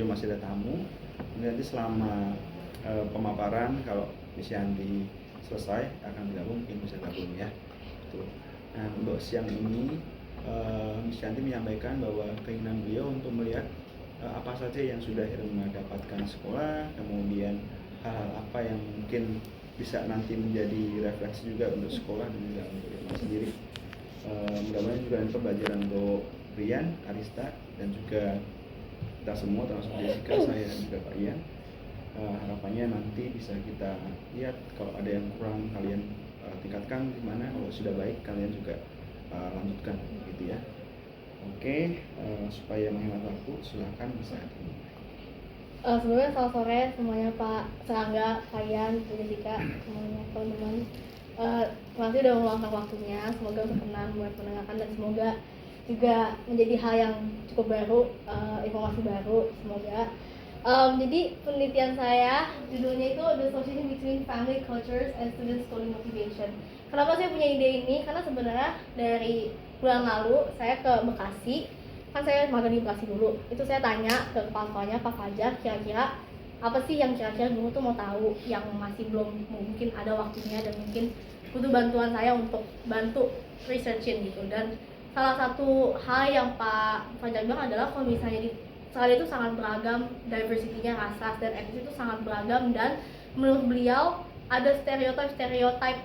masih ada tamu. Nanti selama pemaparan kalau Miss Yanti selesai akan bergabung, mungkin bisa gabung ya. Tuh. Nah, untuk siang ini Miss Yanti menyampaikan bahwa keinginan beliau untuk melihat apa saja yang sudah Irma dapatkan sekolah, kemudian hal-hal apa yang mungkin bisa nanti menjadi refleksi juga untuk sekolah dan juga untuk Irma sendiri. Mudah-mudahan juga nanti pembelajaran untuk Rian, Arista, dan juga kita semua termasuk Jessica, saya dan juga Pak Ian. Harapannya nanti bisa kita lihat kalau ada yang kurang kalian tingkatkan gimana, kalau sudah baik kalian juga lanjutkan gitu ya. Oke, supaya menghemat waktu silakan bisa dimulai. Sebelumnya selamat sore semuanya, Pak Serangga, kalian, Jessica, semuanya teman-teman. Terima kasih udah meluangkan waktunya. Semoga berkenan buat mendengarkan dan semoga juga menjadi hal yang cukup baru, informasi baru. Semoga. Jadi penelitian saya judulnya itu The Association Between Family Cultures and Student Schooling Motivation. Kenapa saya punya ide ini? Karena sebenarnya dari bulan lalu saya ke Bekasi, kan saya magang di Bekasi dulu. Itu saya tanya ke kepala sekolahnya, Pak Fajar, kira-kira apa sih yang kira-kira dulu tuh mau tahu, yang masih belum mungkin ada waktunya dan mungkin butuh bantuan saya untuk bantu researchin gitu. Dan salah satu hal yang Pak Fajar bilang adalah kalau misalnya di sekolah itu sangat beragam, diversity-nya, ras dan etnis itu sangat beragam, dan menurut beliau ada stereotip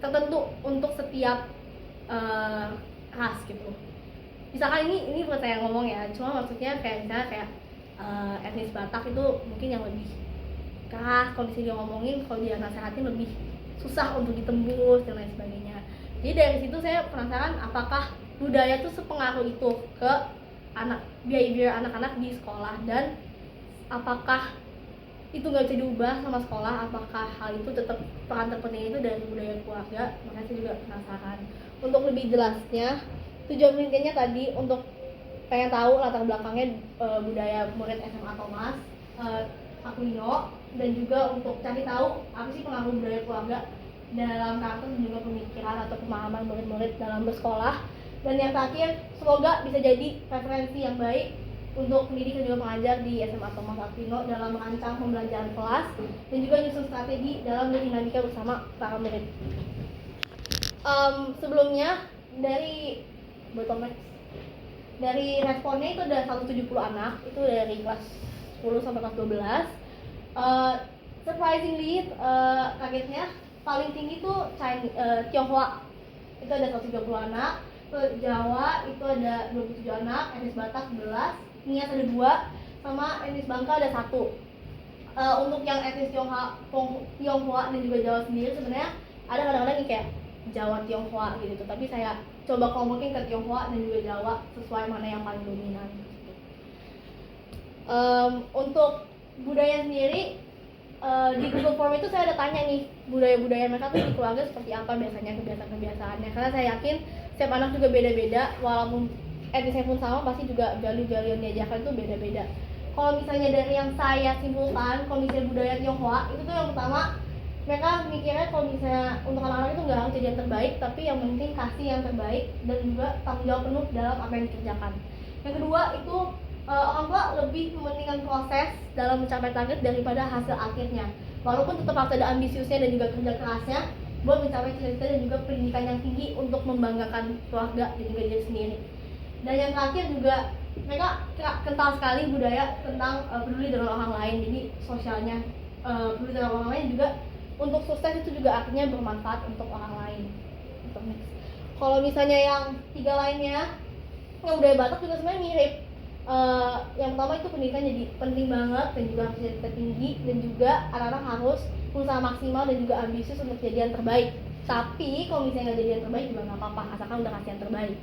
tertentu untuk setiap ras gitu. Misalkan ini bukan saya ngomong ya, cuma maksudnya kayak misalnya kayak etnis Batak itu mungkin yang lebih keras kalau misalnya dia ngomongin, kalau dia nasehatin lebih susah untuk ditembus dan lain sebagainya. Jadi dari situ saya penasaran apakah budaya tuh sepengaruh itu ke behavior anak-anak di sekolah, dan apakah itu nggak bisa diubah sama sekolah, apakah hal itu tetap peran terpenting itu dari budaya keluarga. Makanya saya juga penasaran. Untuk lebih jelasnya, tujuan penelitiannya tadi untuk pengen tahu latar belakangnya budaya murid SMA Thomas Aquino, dan juga untuk cari tahu apa sih pengaruh budaya keluarga dalam karakter dan juga pemikiran atau pemahaman murid-murid dalam bersekolah. Dan yang terakhir, semoga bisa jadi referensi yang baik untuk pendidik dan juga pengajar di SMA Thomas Aquino dalam merancang pembelajaran kelas dan juga nyusun strategi dalam berdinamika bersama para murid. Sebelumnya dari responnya itu ada 170 anak, itu dari kelas 10 sampai kelas 12. Surprisingly, kagetnya paling tinggi tuh Tionghoa, itu ada 130 anak. Jawa itu ada 27 anak, etnis Batak 11, Nias ada 2, sama etnis Bangka ada 1. Untuk yang etnis Tionghoa dan juga Jawa sendiri sebenarnya ada kadang-kadang yang kayak Jawa Tionghoa gitu, tapi saya coba ngomongin ke Tionghoa dan juga Jawa sesuai mana yang paling dominan. Untuk budaya sendiri, di Google Form itu saya ada tanya nih budaya-budaya mereka tuh di keluarga seperti apa biasanya, kebiasaan-kebiasaannya, karena saya yakin setiap anak juga beda-beda, walaupun etnisnya pun sama pasti juga value-value yang diajarkan itu beda-beda. Kalau misalnya dari yang saya simpulkan, kalau misalnya budaya Tionghoa itu tuh yang pertama, mereka mikirnya kalau misalnya untuk anak-anak itu nggak harus jadi yang terbaik, tapi yang penting kasih yang terbaik dan juga tanggung jawab penuh dalam apa yang dikerjakan. Yang kedua itu orang tua lebih mementingkan proses dalam mencapai target daripada hasil akhirnya, walaupun tetap harus ada ambisiusnya dan juga kerja kerasnya buat mencapai cita-cita dan juga pendidikan yang tinggi untuk membanggakan keluarga dan juga diri sendiri. Dan yang terakhir juga mereka kental sekali budaya tentang peduli dengan orang lain, jadi sosialnya peduli dengan orang lain juga untuk sukses itu juga artinya bermanfaat untuk orang lain. Kalau misalnya yang 3 lainnya, yang budaya Batak juga sebenarnya mirip. Yang pertama itu pendidikan jadi penting banget dan juga harus jadi tertinggi, dan juga anak-anak harus berusaha maksimal dan juga ambisius untuk jadi yang terbaik. Tapi kalau misalnya nggak jadi yang terbaik juga nggak apa-apa, asalkan udah kasih yang terbaik.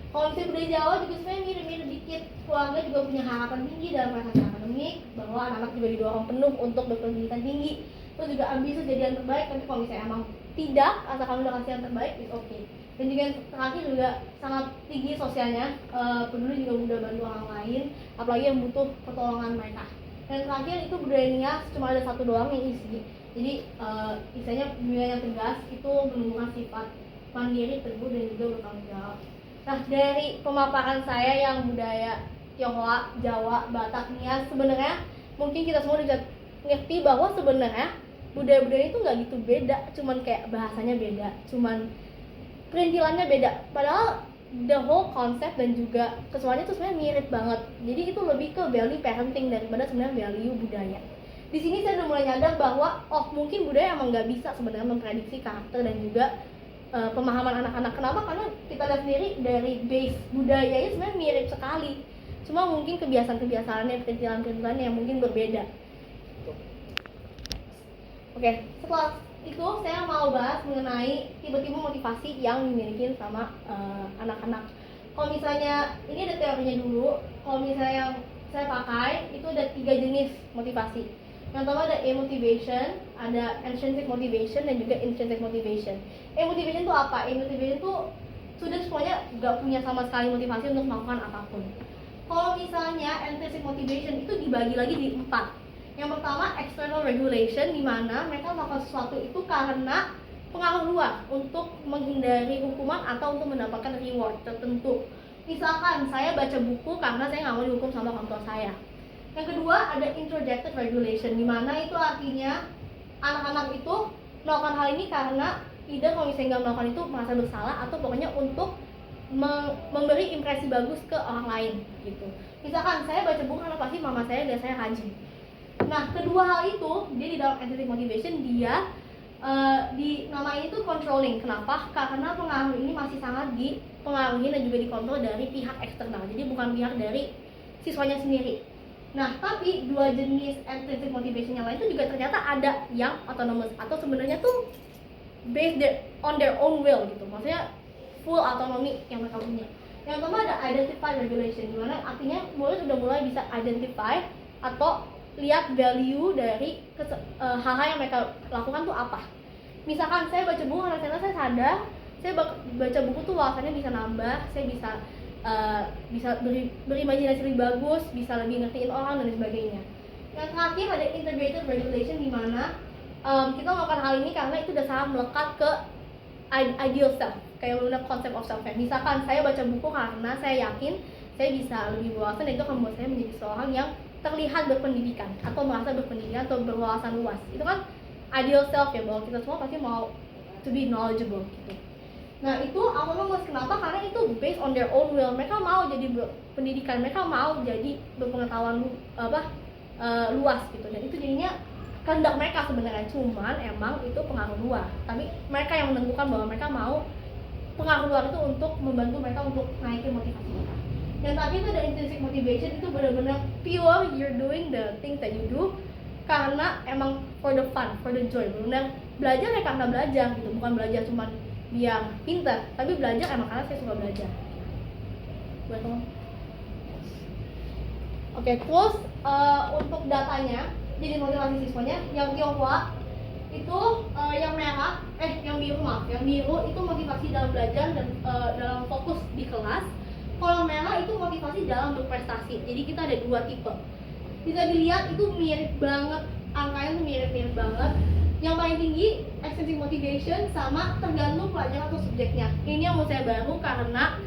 Kalau misalnya budaya Jawa juga sebenarnya mirip-mirip dikit. Keluarga juga punya harapan tinggi dalam prestasi akademik, bahwa anak-anak juga didorong penuh untuk berpendidikan tinggi, terus juga ambisius jadi yang terbaik. Tapi kalau misalnya emang tidak, asalkan udah kasih yang terbaik, it's okay. Dan juga yang terakhir juga sangat tinggi sosialnya, peduli juga mudah bantu orang lain, apalagi yang butuh pertolongan mereka. Dan terakhir itu budaya Nias, cuma ada 1 doang yang isi. Jadi istilahnya budaya yang tegas itu menunjukkan sifat mandiri, teguh dan juga bertanggung jawab. Nah, dari pemaparan saya yang budaya Tionghoa, Jawa, Batak, Nias, sebenarnya mungkin kita semua udah ngerti bahwa sebenarnya budaya-budaya itu nggak gitu beda, cuman kayak bahasanya beda, cuman perintilannya beda. Padahal the whole concept dan juga sesuatunya tuh sebenarnya mirip banget. Jadi itu lebih ke value parenting daripada sebenarnya value budaya. Di sini saya udah mulai nyadar bahwa mungkin budaya emang nggak bisa sebenarnya memprediksi karakter dan juga pemahaman anak-anak. Kenapa? Karena kita lihat sendiri dari base budayanya sebenarnya mirip sekali. Cuma mungkin kebiasaan-kebiasaannya, perintilan-perintilannya yang mungkin berbeda. Oke, setelah itu saya mau bahas mengenai tipe-tipe motivasi yang dimiliki sama anak-anak. Kalau misalnya ini ada teorinya dulu. Kalau misalnya yang saya pakai itu ada 3 jenis motivasi. Yang pertama ada motivation, ada intrinsic motivation, dan juga intrinsic motivation. Motivation itu apa? Motivation itu sudah semuanya nggak punya sama sekali motivasi untuk melakukan apapun. Kalau misalnya intrinsic motivation itu dibagi lagi di 4. Yang pertama, external regulation, di mana mereka melakukan sesuatu itu karena pengaruh luar untuk menghindari hukuman atau untuk mendapatkan reward tertentu. Misalkan saya baca buku karena saya nggak mau dihukum sama orang tua saya. Yang kedua ada introjected regulation, di mana itu artinya anak-anak itu melakukan hal ini karena tidak, kalau misalnya nggak melakukan itu merasa bersalah, atau pokoknya untuk memberi impresi bagus ke orang lain gitu. Misalkan saya baca buku karena pasti mama saya lihat saya rajin. Nah, kedua hal itu dia di dalam intrinsic motivation dia di nama ini tuh controlling. Kenapa? Karena pengaruh ini masih sangat dipengaruhi dan juga dikontrol dari pihak eksternal. Jadi bukan pihak dari siswanya sendiri. Nah, tapi dua jenis intrinsic motivation yang lain itu juga ternyata ada yang autonomous, atau sebenarnya tuh based on their own will gitu. Maksudnya full autonomy yang mereka punya. Yang pertama ada identify regulation, di mana artinya murid sudah mulai bisa identify atau lihat value dari hal-hal yang mereka lakukan tuh apa. Misalkan saya baca buku karena saya sadar saya baca buku tuh wawasannya bisa nambah, saya bisa berimajinasi lebih bagus, bisa lebih ngertiin orang dan sebagainya. Yang terakhir ada integrated regulation, di mana kita melakukan hal ini karena itu udah sangat melekat ke ideal self, kayak benar konsep of self. Misalkan saya baca buku karena saya yakin saya bisa lebih berwawasan, dan itu akan membuat saya menjadi seorang yang terlihat berpendidikan atau merasa berpendidikan atau berwawasan luas. Itu kan ideal self ya, bahwa kita semua pasti mau to be knowledgeable gitu. Nah, itu autonomous. Kenapa? Karena itu based on their own will. Mereka mau jadi berpendidikan, mereka mau jadi berpengetahuan luas gitu, dan itu jadinya kehendak mereka sebenarnya. Cuman emang itu pengaruh luar, tapi mereka yang menentukan bahwa mereka mau pengaruh luar itu untuk membantu mereka untuk naikin motivasi mereka. Yang tadi itu ada intrinsic motivation, itu benar-benar pure, you're doing the things that you do karena emang for the fun, for the joy. Benar-benar belajar ya karena belajar gitu, bukan belajar cuma biar pintar, tapi belajar emang karena saya suka belajar. Buat kamu. Oke, terus untuk datanya, jadi motivasi siswanya yang Tionghoa itu yang merah, yang biru yang biru itu motivasi dalam belajar dan dalam fokus di kelas. Kalau merah itu motivasi dalam berprestasi. Jadi kita ada 2 tipe. Bisa dilihat itu mirip banget, angkanya tuh mirip-mirip banget. Yang paling tinggi extrinsic motivation, sama tergantung pelajaran atau subjeknya. Ini yang mau saya baru karena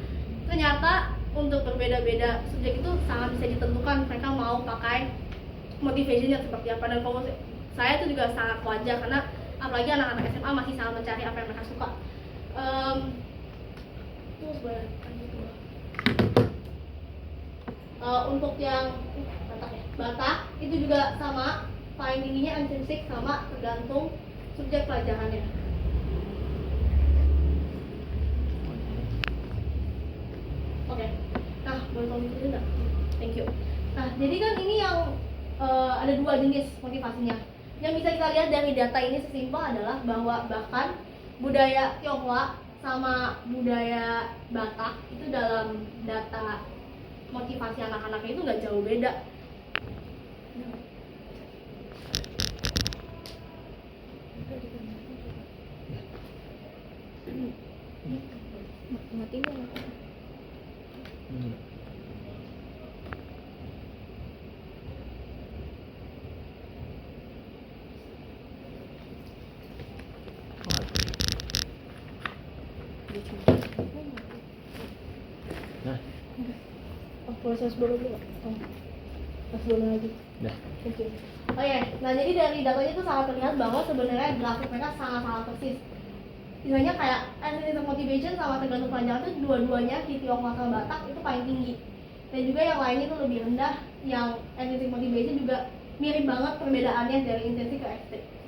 ternyata untuk berbeda-beda subjek itu sangat bisa ditentukan mereka mau pakai motivation yang seperti apa. Dan kalau saya itu juga sangat wajar, karena apalagi anak-anak SMA masih sangat mencari apa yang mereka suka. Untuk yang Batak itu juga sama, paling tingginya intrinsic, sama tergantung subjek pelajarannya. Oke. Nah, boleh tolong dulu enggak? Thank you. Nah, jadi kan ini yang ada 2 jenis motivasinya. Yang bisa kita lihat dari data ini sesimpel adalah bahwa bahkan budaya Tionghoa sama budaya Batak itu dalam data motivasi anak-anaknya itu nggak jauh beda. Of course. bisa sebelum dulu nggak? Sebelum lagi. Dah. Oke. Oke, nah jadi dari datanya itu sangat terlihat bahwa sebenarnya grafik mereka sangat-sangat persis. Misalnya kayak intrinsic motivation sama tergantung pelajaran itu dua-duanya di Tionghoa sama Batak itu paling tinggi. Dan juga yang lainnya itu lebih rendah, yang intrinsic motivation juga mirip banget perbedaannya dari intrinsic ke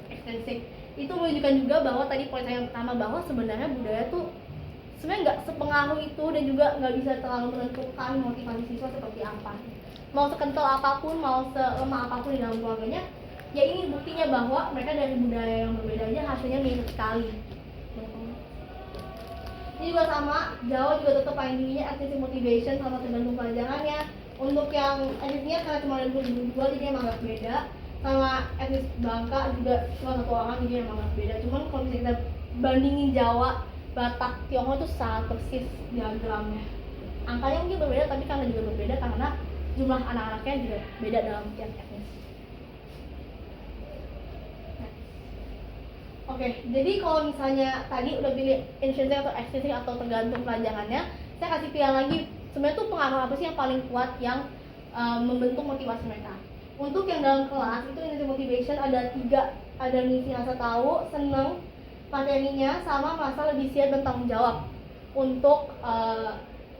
extrinsic. Itu menunjukkan juga bahwa tadi poin saya yang pertama bahwa sebenarnya budaya tuh sebenarnya nggak sepengaruh itu dan juga nggak bisa terlalu menentukan motivasi siswa seperti apa. Mau sekental apapun, mau selemah apapun di dalam keluarganya, ya ini buktinya bahwa mereka dari budaya yang berbeda aja hasilnya mirip sekali. Ini juga sama, Jawa juga tetap paling tingginya intrinsic motivation sama tergantung pelajarannya. Untuk yang etnisnya karena cuma ada 22 jadi emang agak beda. Sama etnis Bangka juga cuma satu orang jadi emang agak beda. Cuman kalau misalnya kita bandingin Jawa, Batak, Tionghoa itu sangat persis diagramnya. Angkanya mungkin berbeda tapi karena juga berbeda karena jumlah anak-anaknya juga beda dalam tiap etnis. Oke, jadi kalau misalnya tadi udah pilih intrinsic atau extrinsic atau tergantung pelajarannya, saya kasih pilihan lagi. Sebenarnya tuh pengaruh apa sih yang paling kuat yang membentuk motivasi mereka? Untuk yang dalam kelas itu intrinsic motivation ada 3, ada misi rasa tahu, seneng, materinya, sama merasa lebih siap dan tanggung jawab untuk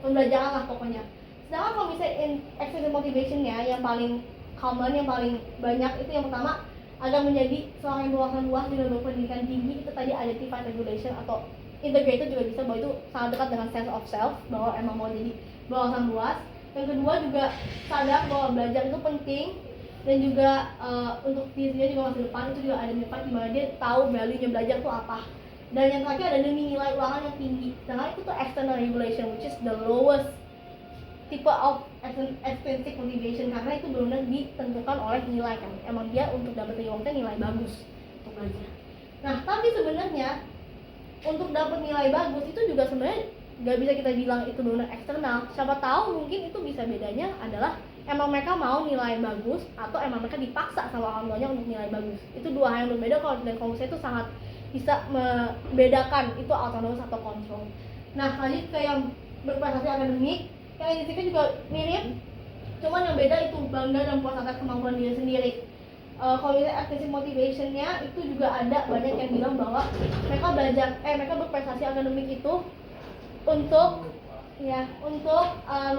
pembelajaran lah pokoknya. Sedangkan kalau misalnya extrinsic motivationnya yang paling common, yang paling banyak itu yang pertama agar menjadi seorang yang berwawasan luas dengan berpendidikan tinggi, itu tadi identified regulation atau integrated juga bisa, bahwa itu sangat dekat dengan sense of self, bahwa emang mau jadi berwawasan luas. Yang kedua juga sadar bahwa belajar itu penting dan juga untuk dirinya juga masa depan itu juga ada identified dimana dia tahu value-nya belajar itu apa. Dan yang terakhir ada demi nilai ulangan yang tinggi, sedangkan itu tuh external regulation which is the lowest tipe of extrinsic motivation karena itu benar-benar ditentukan oleh nilai kan. Emang dia untuk dapat nilai bagus untuk belajar. Nah, tapi sebenarnya untuk dapat nilai bagus itu juga sebenarnya nggak bisa kita bilang itu benar-benar eksternal. Siapa tahu mungkin itu bisa bedanya adalah emang mereka mau nilai bagus atau emang mereka dipaksa sama orang tuanya untuk nilai bagus. Itu dua hal yang berbeda. Dan kalau saya itu sangat bisa membedakan itu autonomous atau kontrol. Nah, lanjut ke yang berprestasi akademik. Yang intrinsiknya juga mirip, cuman yang beda itu bangga dan puas atas kemampuan diri sendiri. Kalau misalnya intrinsic motivationnya itu juga ada banyak yang bilang bahwa mereka berprestasi akademik itu untuk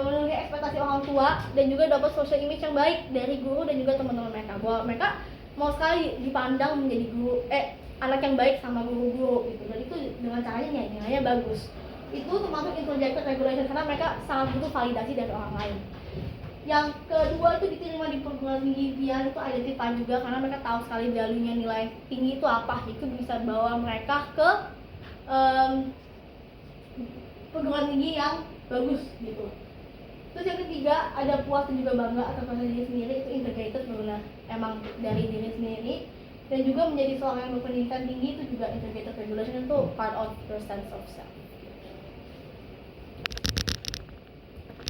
memenuhi ekspektasi orang tua dan juga dapat social image yang baik dari guru dan juga teman-teman mereka, bahwa mereka mau sekali dipandang menjadi anak yang baik sama guru-guru gitu, dan itu dengan caranya nilainya bagus. Itu termasuk introspective regulation karena mereka sangat butuh validasi dari orang lain. Yang kedua itu diterima di perguruan tinggi impian, itu identify juga karena mereka tahu sekali value-nya nilai tinggi itu apa. Itu bisa bawa mereka ke perguruan tinggi yang bagus gitu. Terus yang ketiga ada puas dan juga bangga atas diri sendiri, itu integrated, benar emang dari diri sendiri. Dan juga menjadi seorang yang berpendidikan tinggi itu juga integrated regulation, itu part of your sense of self.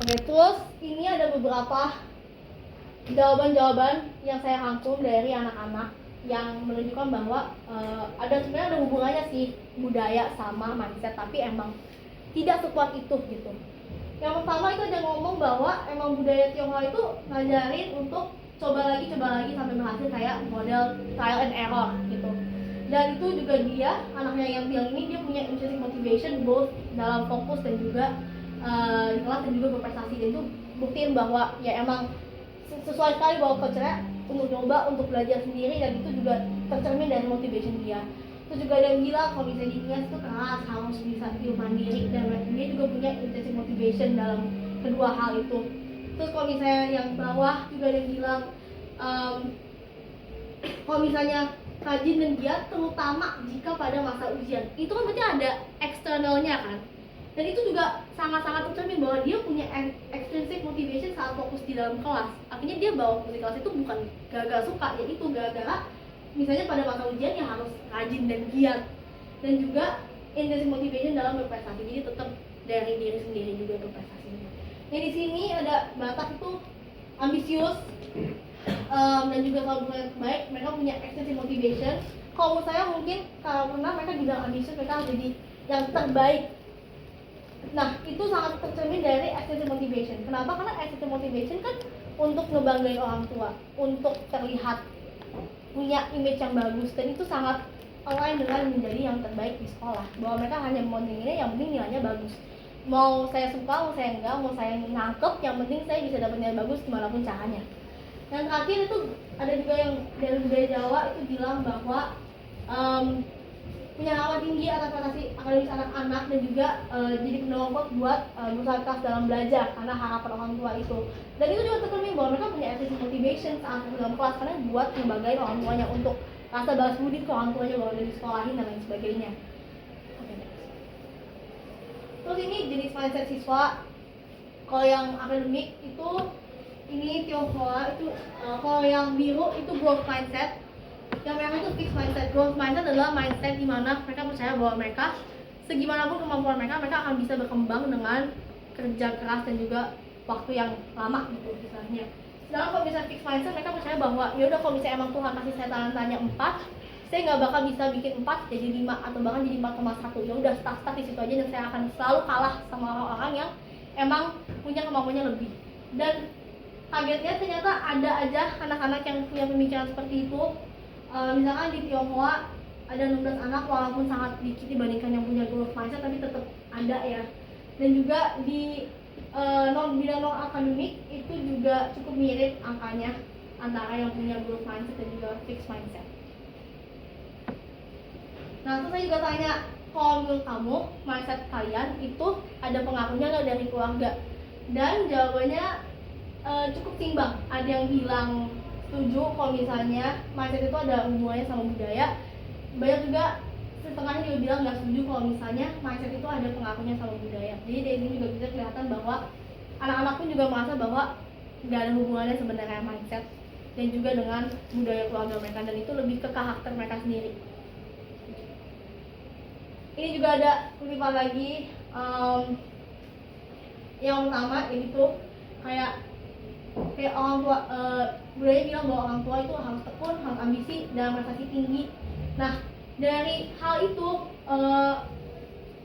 Oke, terus ini ada beberapa jawaban-jawaban yang saya rangkum dari anak-anak yang menunjukkan bahwa sebenarnya ada hubungannya sih budaya sama mindset, tapi emang tidak sekuat itu gitu. Yang pertama itu ada ngomong bahwa emang budaya Tionghoa itu ngajarin untuk coba lagi sampai berhasil, kayak model trial and error gitu. Dan itu juga dia, anaknya yang bilang ini, dia punya intrinsic motivation both dalam fokus dan juga di kelas dan juga berprestasi. Dan itu buktiin bahwa ya emang sesuai sekali bahwa culture-nya untuk coba, untuk belajar sendiri, dan itu juga tercermin dari motivation dia. Terus juga ada yang bilang kalau misalnya di IAS itu keras, harus bisa hidup mandiri, dan dia juga punya intrinsic motivation dalam kedua hal itu. Terus kalau misalnya yang bawah juga ada yang bilang kalau misalnya rajin dan giat terutama jika pada masa ujian, itu kan berarti ada eksternalnya kan. Dan itu juga sangat-sangat tercermin bahwa dia punya extrinsic motivation saat fokus di dalam kelas. Artinya dia bawa fokus di kelas itu bukan gara-gara suka, ya itu gara-gara misalnya pada masa ujian ya harus rajin dan giat. Dan juga intrinsic motivation dalam berprestasi, jadi tetap dari diri sendiri juga berprestasinya. Nah di sini ada Batak itu ambisius dan juga selalu berbuat baik. Mereka punya extrinsic motivation. Kalau menurut saya mungkin kalau pernah mereka bilang ambisius, mereka harus jadi yang terbaik Nah, itu sangat tercermin dari extrinsic motivation. Kenapa? Karena extrinsic motivation kan untuk ngebanggain orang tua, untuk terlihat punya image yang bagus, dan itu sangat align dengan menjadi yang terbaik di sekolah. Bahwa mereka hanya mementingin yang penting nilainya bagus. Mau saya suka, mau saya enggak, mau saya nangkep, yang penting saya bisa dapat nilai bagus dimanapun caranya. Dan terakhir itu ada juga yang dari budaya Jawa itu bilang bahwa punya harapan tinggi atas prestasi akademis anak-anak, dan juga jadi pendorong buat berusaha keras dalam belajar karena harapan orang tua itu. Dan itu juga tercermin bahwa mereka punya extrinsic motivation saat dalam kelas karena buat membanggain orang tuanya, untuk rasa balas budi ke orang tuanya bahwa udah disekolahin dan lain sebagainya. Oke, next. Terus ini jenis mindset siswa. Kalau yang akademik itu ini Tionghoa itu, kalau yang biru itu growth mindset. Yang mereka itu fixed mindset. Growth mindset adalah mindset di mana mereka percaya bahwa mereka segimanapun kemampuan mereka akan bisa berkembang dengan kerja keras dan juga waktu yang lama gitu misalnya. Sedangkan kalau misalnya fixed mindset, mereka percaya bahwa ya udah, kalau misalnya emang Tuhan kasih saya talentanya 4, saya nggak bakal bisa bikin 4 jadi 5 atau bahkan jadi 4,1. Ya udah, stuck di situ aja, dan saya akan selalu kalah sama orang-orang yang emang punya kemampuannya lebih. Dan kagetnya ternyata ada aja anak-anak yang punya pemikiran seperti itu. Misalkan di Tionghoa ada 16 anak, walaupun sangat dikit dibandingkan yang punya growth mindset, tapi tetap ada ya. Dan juga di bidang non akademik itu juga cukup mirip angkanya antara yang punya growth mindset dan juga fixed mindset. Nah, terus saya juga tanya, kalau menurut kamu mindset kalian itu ada pengaruhnya nggak dari keluarga? Dan jawabannya cukup timbang. Ada yang bilang setuju kalau misalnya mindset itu ada hubungannya sama budaya. Banyak juga, setengahnya juga bilang nggak setuju kalau misalnya mindset itu ada pengaruhnya sama budaya. Jadi dari sini juga bisa kelihatan bahwa anak-anak pun juga merasa bahwa nggak ada hubungannya sebenarnya mindset dan juga dengan budaya keluarga mereka, dan itu lebih ke karakter mereka sendiri. Ini juga ada kutipan lagi, yang pertama itu kayak orang tua, budaya bilang bahwa orang tua itu harus tekun, harus ambisi, dan prestasi tinggi. Nah, dari hal itu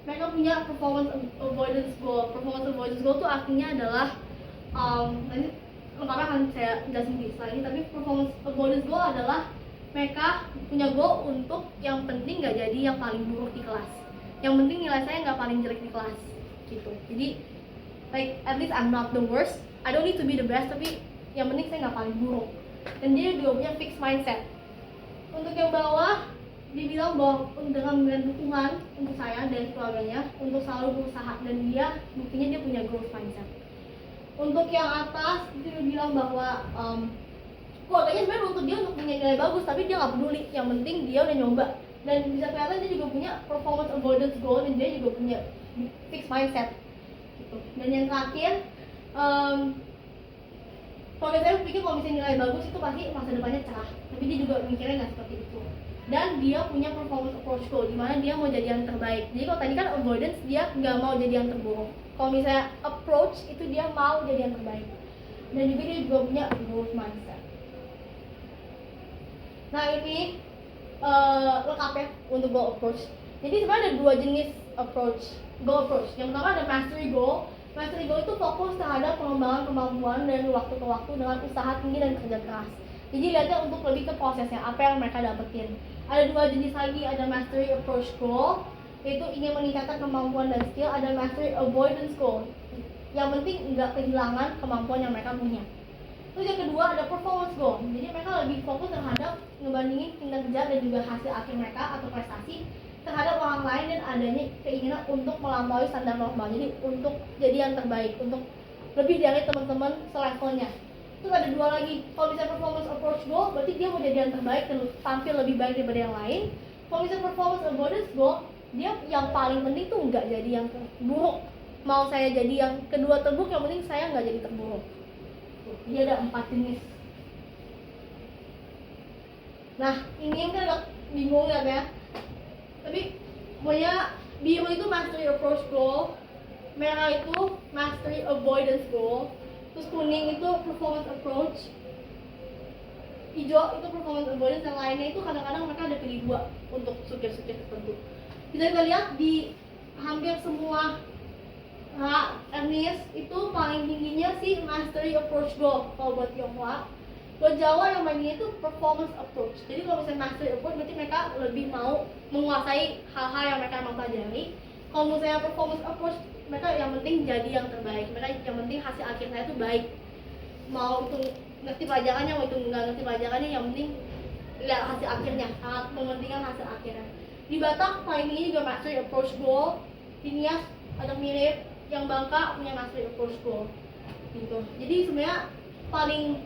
mereka punya performance avoidance goal. Performance avoidance goal itu artinya adalah nanti lengkapnya akan saya jelasin di slide ini, tapi performance avoidance goal adalah mereka punya goal untuk yang penting nggak jadi yang paling buruk di kelas, yang penting nilai saya nggak paling jelek di kelas gitu. Jadi like at least I'm not the worst, I don't need to be the best, tapi yang penting saya nggak paling buruk. Dan dia juga punya fixed mindset. Untuk yang bawah dibilang bahwa dengan memberikan dukungan untuk saya dari keluarganya untuk selalu berusaha, dan dia buktinya dia punya growth mindset. Untuk yang atas itu bilang bahwa keluarganya sebenarnya untuk dia untuk punya nilai bagus, tapi dia nggak peduli, yang penting dia udah nyoba. Dan bisa kelihatan dia juga punya performance avoidance goal, dan dia juga punya fixed mindset gitu. Dan yang terakhir, kalau saya pikir kalau misalnya nilai bagus itu pasti masa depannya cerah, tapi dia juga mikirnya nggak seperti itu. Dan dia punya performance approach goal, dimana dia mau jadi yang terbaik. Jadi kalau tadi kan avoidance, dia nggak mau jadi yang terburuk. Kalau misalnya approach, itu dia mau jadi yang terbaik. Dan juga dia juga punya growth mindset. Nah, ini lengkap ya untuk goal approach. Jadi sebenarnya ada dua jenis goal approach. Yang pertama ada mastery goal. Mastery goal itu fokus terhadap pengembangan kemampuan dari waktu ke waktu dengan usaha tinggi dan kerja keras. Jadi lihatnya untuk lebih ke prosesnya, apa yang mereka dapetin. Ada dua jenis lagi, ada mastery approach goal, yaitu ingin meningkatkan kemampuan dan skill. Ada mastery avoidance goal, yang penting nggak kehilangan kemampuan yang mereka punya. Terus yang kedua ada performance goal, jadi mereka lebih fokus terhadap ngebandingin kinerja dan juga hasil akhir mereka atau prestasi terhadap orang lain, dan adanya keinginan untuk melampaui standar normal, jadi untuk jadi yang terbaik, untuk lebih dari teman-teman selevelnya. Terus ada dua lagi, kalau bisa performance approach goal berarti dia mau jadi yang terbaik dan tampil lebih baik daripada yang lain. Kalau bisa performance avoidance goal, dia yang paling penting tuh nggak jadi yang terburuk. Mau saya jadi yang kedua terburuk, yang penting saya nggak jadi terburuk. Jadi ada 4 jenis. Nah, ini yang kan agak bingung ya. Tapi pokoknya biru itu mastery approach goal, merah itu mastery avoidance goal, terus kuning itu performance approach, hijau itu performance avoidance, yang lainnya itu kadang-kadang mereka ada pilih dua untuk subjek-subjek tertentu. Bisa kita lihat di hampir semua Nah, Ernest itu paling tingginya sih mastery approach goal kalau buat Tionghoa. Buat Jawa yang paling tinggi itu performance approach. Jadi kalau misalnya mastery approach berarti mereka lebih mau menguasai hal-hal yang mereka emang pelajari. Kalau misalnya performance approach, mereka yang penting jadi yang terbaik. Mereka yang penting hasil akhir saya itu baik. Mau itu ngerti pelajarannya, mau itu nggak ngerti pelajarannya, yang penting lihat hasil akhirnya. Sangat mementingkan hasil akhirnya. Di Batak paling tinggi juga mastery approach goal. Di Nias agak mirip, yang Bangka punya mastery approach goal gitu. Jadi sebenarnya paling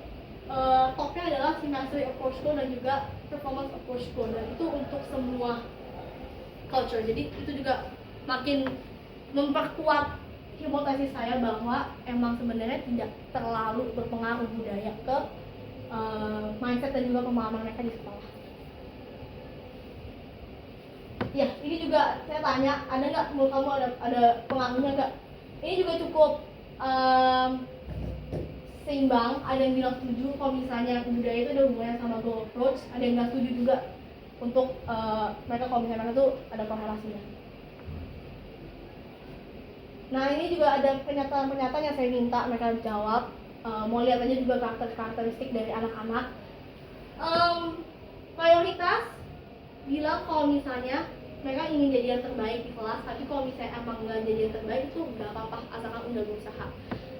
topnya adalah si mastery approach goal dan juga performance approach goal, dan itu untuk semua culture. Jadi itu juga makin memperkuat hipotesis saya bahwa emang sebenarnya tidak terlalu berpengaruh budaya ke mindset dan juga pemahaman mereka di sekolah. Ya, ini juga saya tanya, ada nggak menurut kamu ada pengaruhnya nggak? Ini juga cukup seimbang. Ada yang bilang setuju kalau misalnya budaya itu ada hubungannya sama goal approach, ada yang nggak setuju juga untuk mereka kalau misalnya mereka tuh ada korelasinya. Nah, ini juga ada pernyataan-pernyataan yang saya minta mereka jawab. Mau lihat aja juga karakteristik dari anak-anak. Mayoritas bilang kalau misalnya mereka ingin jadi yang terbaik di kelas, tapi kalau misalnya emang nggak jadi yang terbaik itu nggak apa-apa asalkan udah berusaha.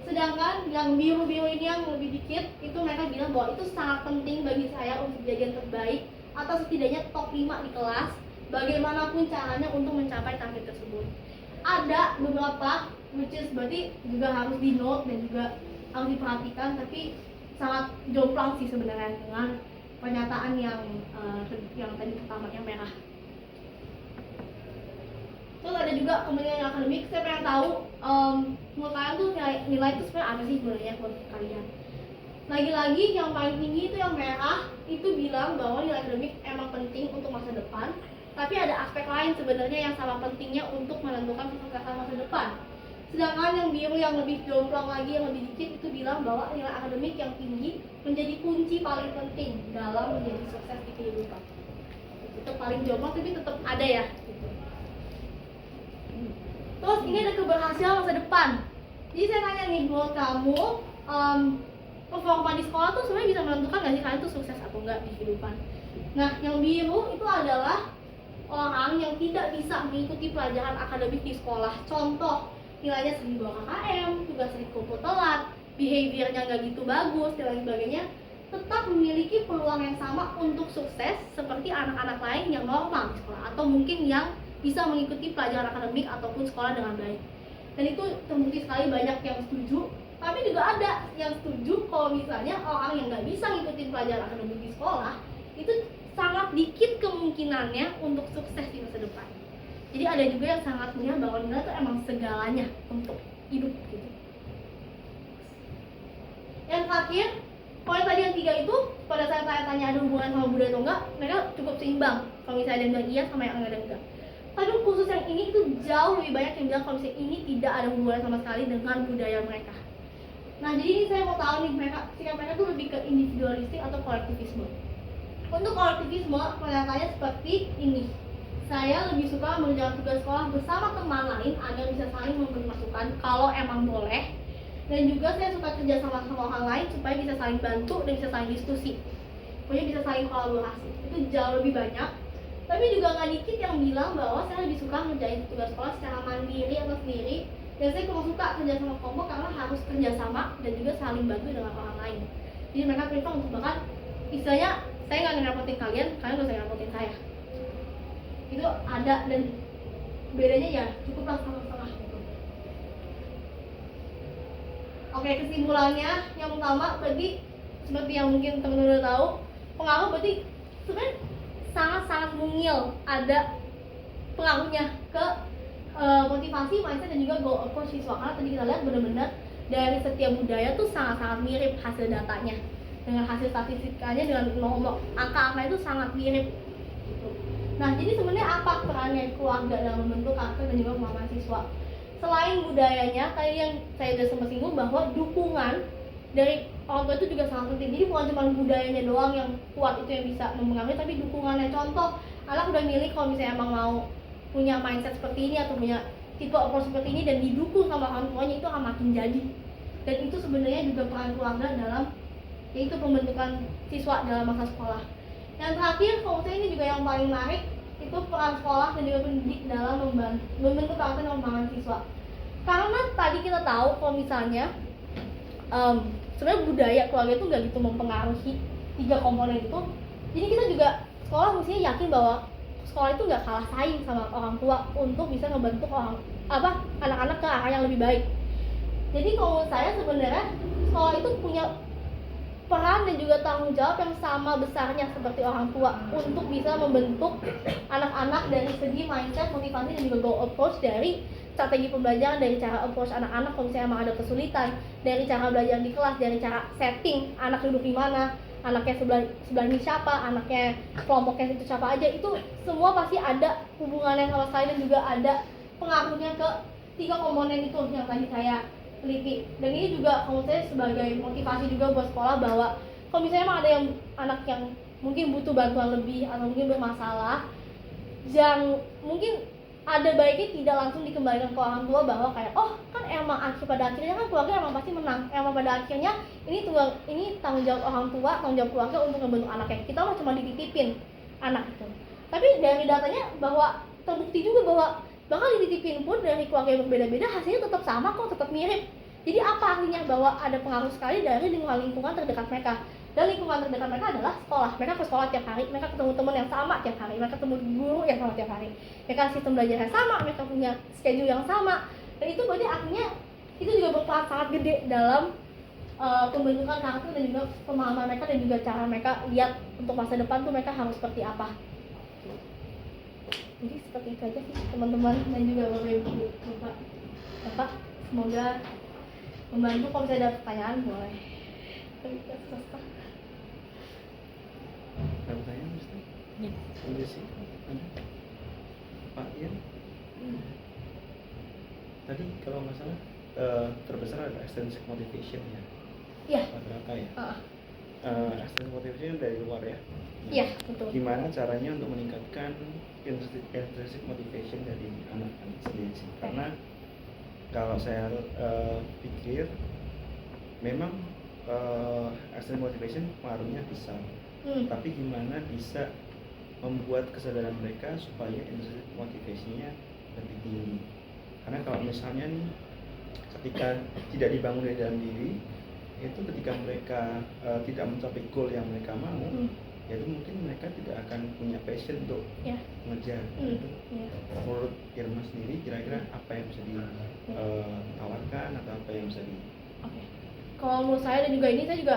Sedangkan yang biru-biru ini yang lebih dikit, itu mereka bilang bahwa itu sangat penting bagi saya untuk jadi yang terbaik atau setidaknya top 5 di kelas, bagaimanapun caranya untuk mencapai target tersebut. Ada beberapa which is berarti juga harus di note dan juga harus diperhatikan, tapi sangat jomplang sih sebenarnya dengan pernyataan yang tadi pertama yang merah. Terus ada juga kepentingan akademik. Saya pengen tahu menurut kalian tuh nilai itu sebenarnya apa sih sebenarnya buat kalian. Lagi-lagi yang paling tinggi itu yang merah itu bilang bahwa nilai akademik emang penting untuk masa depan, tapi ada aspek lain sebenarnya yang sama pentingnya untuk menentukan kesuksesan masa depan. Sedangkan yang biru yang lebih jomplang lagi, yang lebih dikit itu bilang bahwa nilai akademik yang tinggi menjadi kunci paling penting dalam menjadi sukses di kehidupan. Itu paling jomplang tapi tetap ada ya. Terus ini ada keberhasilan masa depan. Jadi saya tanya nih, buat kamu performa di sekolah tuh sebenarnya bisa menentukan nggak sih kalian tuh sukses atau enggak di kehidupan. Nah, yang biru itu adalah orang yang tidak bisa mengikuti pelajaran akademik di sekolah. Contoh, nilainya sering bawa KKM, tugas sering kumpul telat, behaviornya nggak gitu bagus, dan lain sebagainya, tetap memiliki peluang yang sama untuk sukses seperti anak-anak lain yang normal di sekolah, atau mungkin yang bisa mengikuti pelajaran akademik ataupun sekolah dengan baik. Dan itu terbukti sekali banyak yang setuju, tapi juga ada yang setuju kalau misalnya orang yang nggak bisa ngikutin pelajaran akademik di sekolah itu sangat dikit kemungkinannya untuk sukses di masa depan. Jadi ada juga yang sangat melihat bahwa nilai itu emang segalanya untuk hidup gitu. Yang terakhir, poin tadi yang 3 itu pada saat saya tanya ada hubungan sama budaya atau enggak, mereka cukup seimbang. Kalau misalnya ada yang bilang iya sama yang enggak. Tapi khusus yang ini itu jauh lebih banyak yang bilang kalau misalnya ini tidak ada hubungan sama sekali dengan budaya mereka. Nah, jadi ini saya mau tahu nih sikap mereka tuh lebih ke individualistik atau kolektivisme. Untuk kolektivisme, pernyataannya seperti ini. Saya lebih suka mengerjakan tugas sekolah bersama teman lain agar bisa saling memberi masukan kalau emang boleh. Dan juga saya suka kerja sama orang lain supaya bisa saling bantu dan bisa saling diskusi. Pokoknya bisa saling kolaborasi. Itu jauh lebih banyak. Tapi juga nggak dikit yang bilang bahwa saya lebih suka ngerjain tugas sekolah secara mandiri atau sendiri. Dan saya kurang suka kerja sama kelompok karena harus kerja sama dan juga saling bantu dengan orang lain. Jadi mereka prefer untuk bahkan istilahnya saya nggak ngerepotin kalian nggak usah ngerepotin saya. Itu ada dan bedanya ya cukuplah setengah-setengah gitu. Oke, kesimpulannya yang pertama berarti seperti yang mungkin teman-teman udah tahu, pengaruh berarti sebenarnya sangat-sangat mungil ada pengaruhnya ke motivasi, mindset dan juga goal approach siswa. Karena tadi kita lihat benar-benar dari setiap budaya tuh sangat-sangat mirip hasil datanya dengan hasil statistikanya, dengan nomor angka-angka itu sangat mirip gitu. Nah, jadi sebenarnya apa perannya keluarga dalam membentuk karakter dan juga pemahaman siswa? Selain budayanya, tadi yang saya sudah sempat singgung bahwa dukungan dari orang tua itu juga sangat penting. Jadi bukan cuma budayanya doang yang kuat itu yang bisa mempengaruhi, tapi dukungannya. Contoh, anak udah milih kalau misalnya emang mau punya mindset seperti ini atau punya tipe approach seperti ini dan didukung sama orang tuanya, itu akan makin jadi. Dan itu sebenarnya juga peran keluarga dalam yaitu pembentukan siswa dalam masa sekolah. Yang terakhir, kalau saya ini juga yang paling menarik, itu peran sekolah dan juga pendidik dalam membentuk karakter dan pengembangan siswa. Karena tadi kita tahu kalau misalnya sebenarnya budaya keluarga itu nggak gitu mempengaruhi 3 komponen itu. Jadi kita juga sekolah mestinya yakin bahwa sekolah itu nggak kalah saing sama orang tua untuk bisa membentuk anak-anak ke arah yang lebih baik. Jadi kalau menurut saya sebenarnya sekolah itu punya peran dan juga tanggung jawab yang sama besarnya seperti orang tua untuk bisa membentuk anak-anak dari segi mindset, motivasi dan juga goal approach, dari strategi pembelajaran, dari cara approach anak-anak kalau misalnya emang ada kesulitan, dari cara belajar di kelas, dari cara setting anak duduk di mana, anaknya sebelah ini siapa, anaknya kelompoknya itu siapa aja, itu semua pasti ada hubungannya sama sekali dan juga ada pengaruhnya ke 3 komponen itu yang tadi saya teliti. Dan ini juga kalau saya sebagai motivasi juga buat sekolah bahwa kalau misalnya emang ada yang anak yang mungkin butuh bantuan lebih atau mungkin bermasalah, yang mungkin ada baiknya tidak langsung dikembalikan ke orang tua bahwa kayak kan emang pada akhirnya kan keluarga emang pasti menang, emang pada akhirnya ini tanggung jawab orang tua, tanggung jawab keluarga untuk membentuk anaknya, kita mah cuma dititipin anak itu. Tapi dari datanya bahwa terbukti juga bahwa bahkan dititipin pun dari keluarga yang berbeda-beda hasilnya tetap sama kok, tetap mirip. Jadi apa artinya bahwa ada pengaruh sekali dari lingkungan terdekat mereka. Dan lingkungan terdekat mereka adalah sekolah. Mereka ke sekolah tiap hari, mereka ketemu teman yang sama tiap hari, mereka ketemu guru yang sama tiap hari, mereka sistem belajar yang sama, mereka punya schedule yang sama. Dan itu berarti artinya itu juga berperan sangat gede dalam pembentukan karakter dan juga pemahaman mereka dan juga cara mereka lihat untuk masa depan tuh mereka harus seperti apa. Jadi seperti itu aja sih teman-teman dan juga Bapak, semoga membantu. Kalau misalnya ada pertanyaan boleh. Ada pertanyaan, Mister? Ya. Ada sih. Pak Ian? Tadi kalau nggak salah terbesar ada extrinsic motivation ya? Iya. Rata-rata ya? Extrinsic motivation dari luar ya? Iya, betul. Gimana caranya untuk meningkatkan intrinsic motivation dari anak-anak sendiri sih? Karena kalau saya pikir memang extrinsic motivation pengaruhnya besar, tapi gimana bisa membuat kesadaran mereka supaya intrinsic motivation-nya lebih tinggi. Karena kalau misalnya nih ketika tidak dibangun dari dalam diri, itu ketika mereka tidak mencapai goal yang mereka mau, yaitu mungkin mereka tidak akan punya passion untuk mengejar. Menurut Irma sendiri, kira-kira apa yang bisa ditawarkan atau apa yang bisa Kalau menurut saya dan juga ini saya juga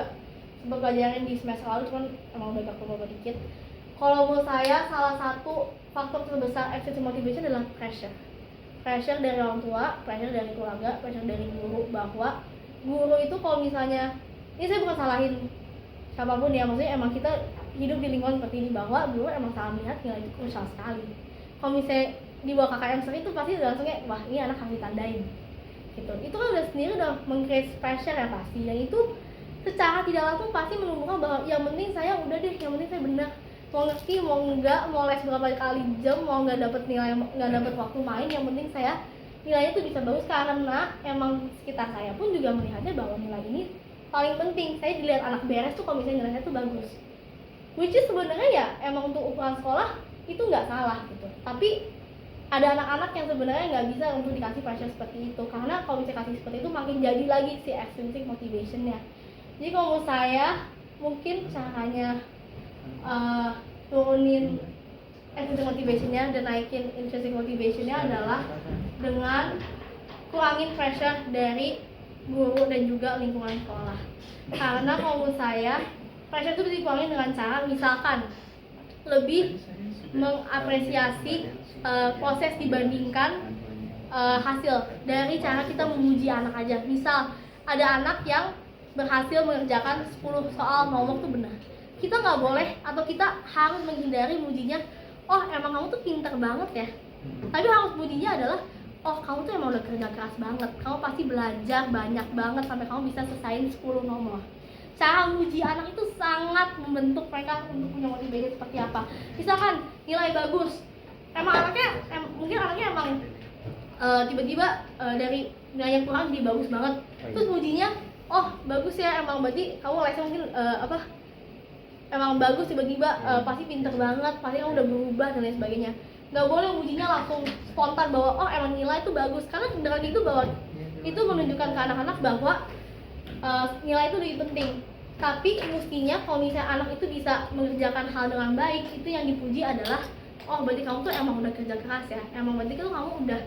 sempat pelajarin di semester lalu, cuman emang udah agak lupa dikit. Kalau menurut saya salah satu faktor terbesar extrinsic motivation adalah pressure dari orang tua, pressure dari keluarga, pressure dari guru, bahwa guru itu kalau misalnya, ini saya bukan salahin siapapun ya, maksudnya emang kita hidup di lingkungan seperti ini bahwa guru emang salah melihat nilai itu krusial sekali. Kalau misalnya di bawah KKM sering itu pasti langsungnya wah ini anak harus ditandain gitu. Itu kan udah sendiri udah meng-create pressure ya pasti, yang itu secara tidak langsung pasti menumbuhkan bahwa yang penting saya udah deh, yang penting saya benar, mau ngerti mau enggak, mau les berapa kali jam, mau nggak dapet nilai, nggak dapet waktu main, yang penting saya nilainya tuh bisa bagus. Karena emang sekitar saya pun juga melihatnya bahwa nilai ini paling penting. Saya dilihat anak beres tuh kalau misalnya nilainya tuh bagus, which is sebenarnya ya emang untuk ukuran sekolah itu nggak salah gitu. Tapi ada anak-anak yang sebenarnya nggak bisa untuk dikasih pressure seperti itu, karena kalau misalnya kasih seperti itu makin jadi lagi si extrinsic motivation-nya. Jadi kalau menurut saya mungkin caranya turunin extrinsic motivation-nya dan naikin intrinsic motivation-nya adalah dengan kurangin pressure dari guru dan juga lingkungan sekolah. Karena kalau menurut saya pressure itu bisa dikurangin dengan cara misalkan lebih mengapresiasi proses dibandingkan hasil, dari cara kita memuji anak aja. Misal ada anak yang berhasil mengerjakan 10 soal ngomong tuh benar, kita nggak boleh atau kita harus menghindari mujinya, oh emang kamu tuh pinter banget ya, tapi harus mujinya adalah oh kamu tuh emang udah kerja keras banget, kamu pasti belajar banyak banget sampai kamu bisa selesaiin 10 nomor. Cara muji anak itu sangat membentuk mereka untuk punya motivasi seperti apa. Misalkan nilai bagus, emang anaknya mungkin anaknya emang tiba-tiba dari nilai yang kurang jadi bagus banget. Terus mujinya, oh bagus ya, emang berarti kamu lesnya mungkin emang bagus, tiba-tiba pasti pinter banget, pasti kamu udah berubah dan lain sebagainya. Nggak boleh mujinya langsung spontan bahwa oh emang nilai itu bagus, karena dengan itu bahwa itu menunjukkan ke anak-anak bahwa nilai itu lebih penting. Tapi mestinya kalau misalnya anak itu bisa mengerjakan hal dengan baik, itu yang dipuji adalah oh berarti kamu tuh emang udah kerja keras ya, emang berarti tuh kamu udah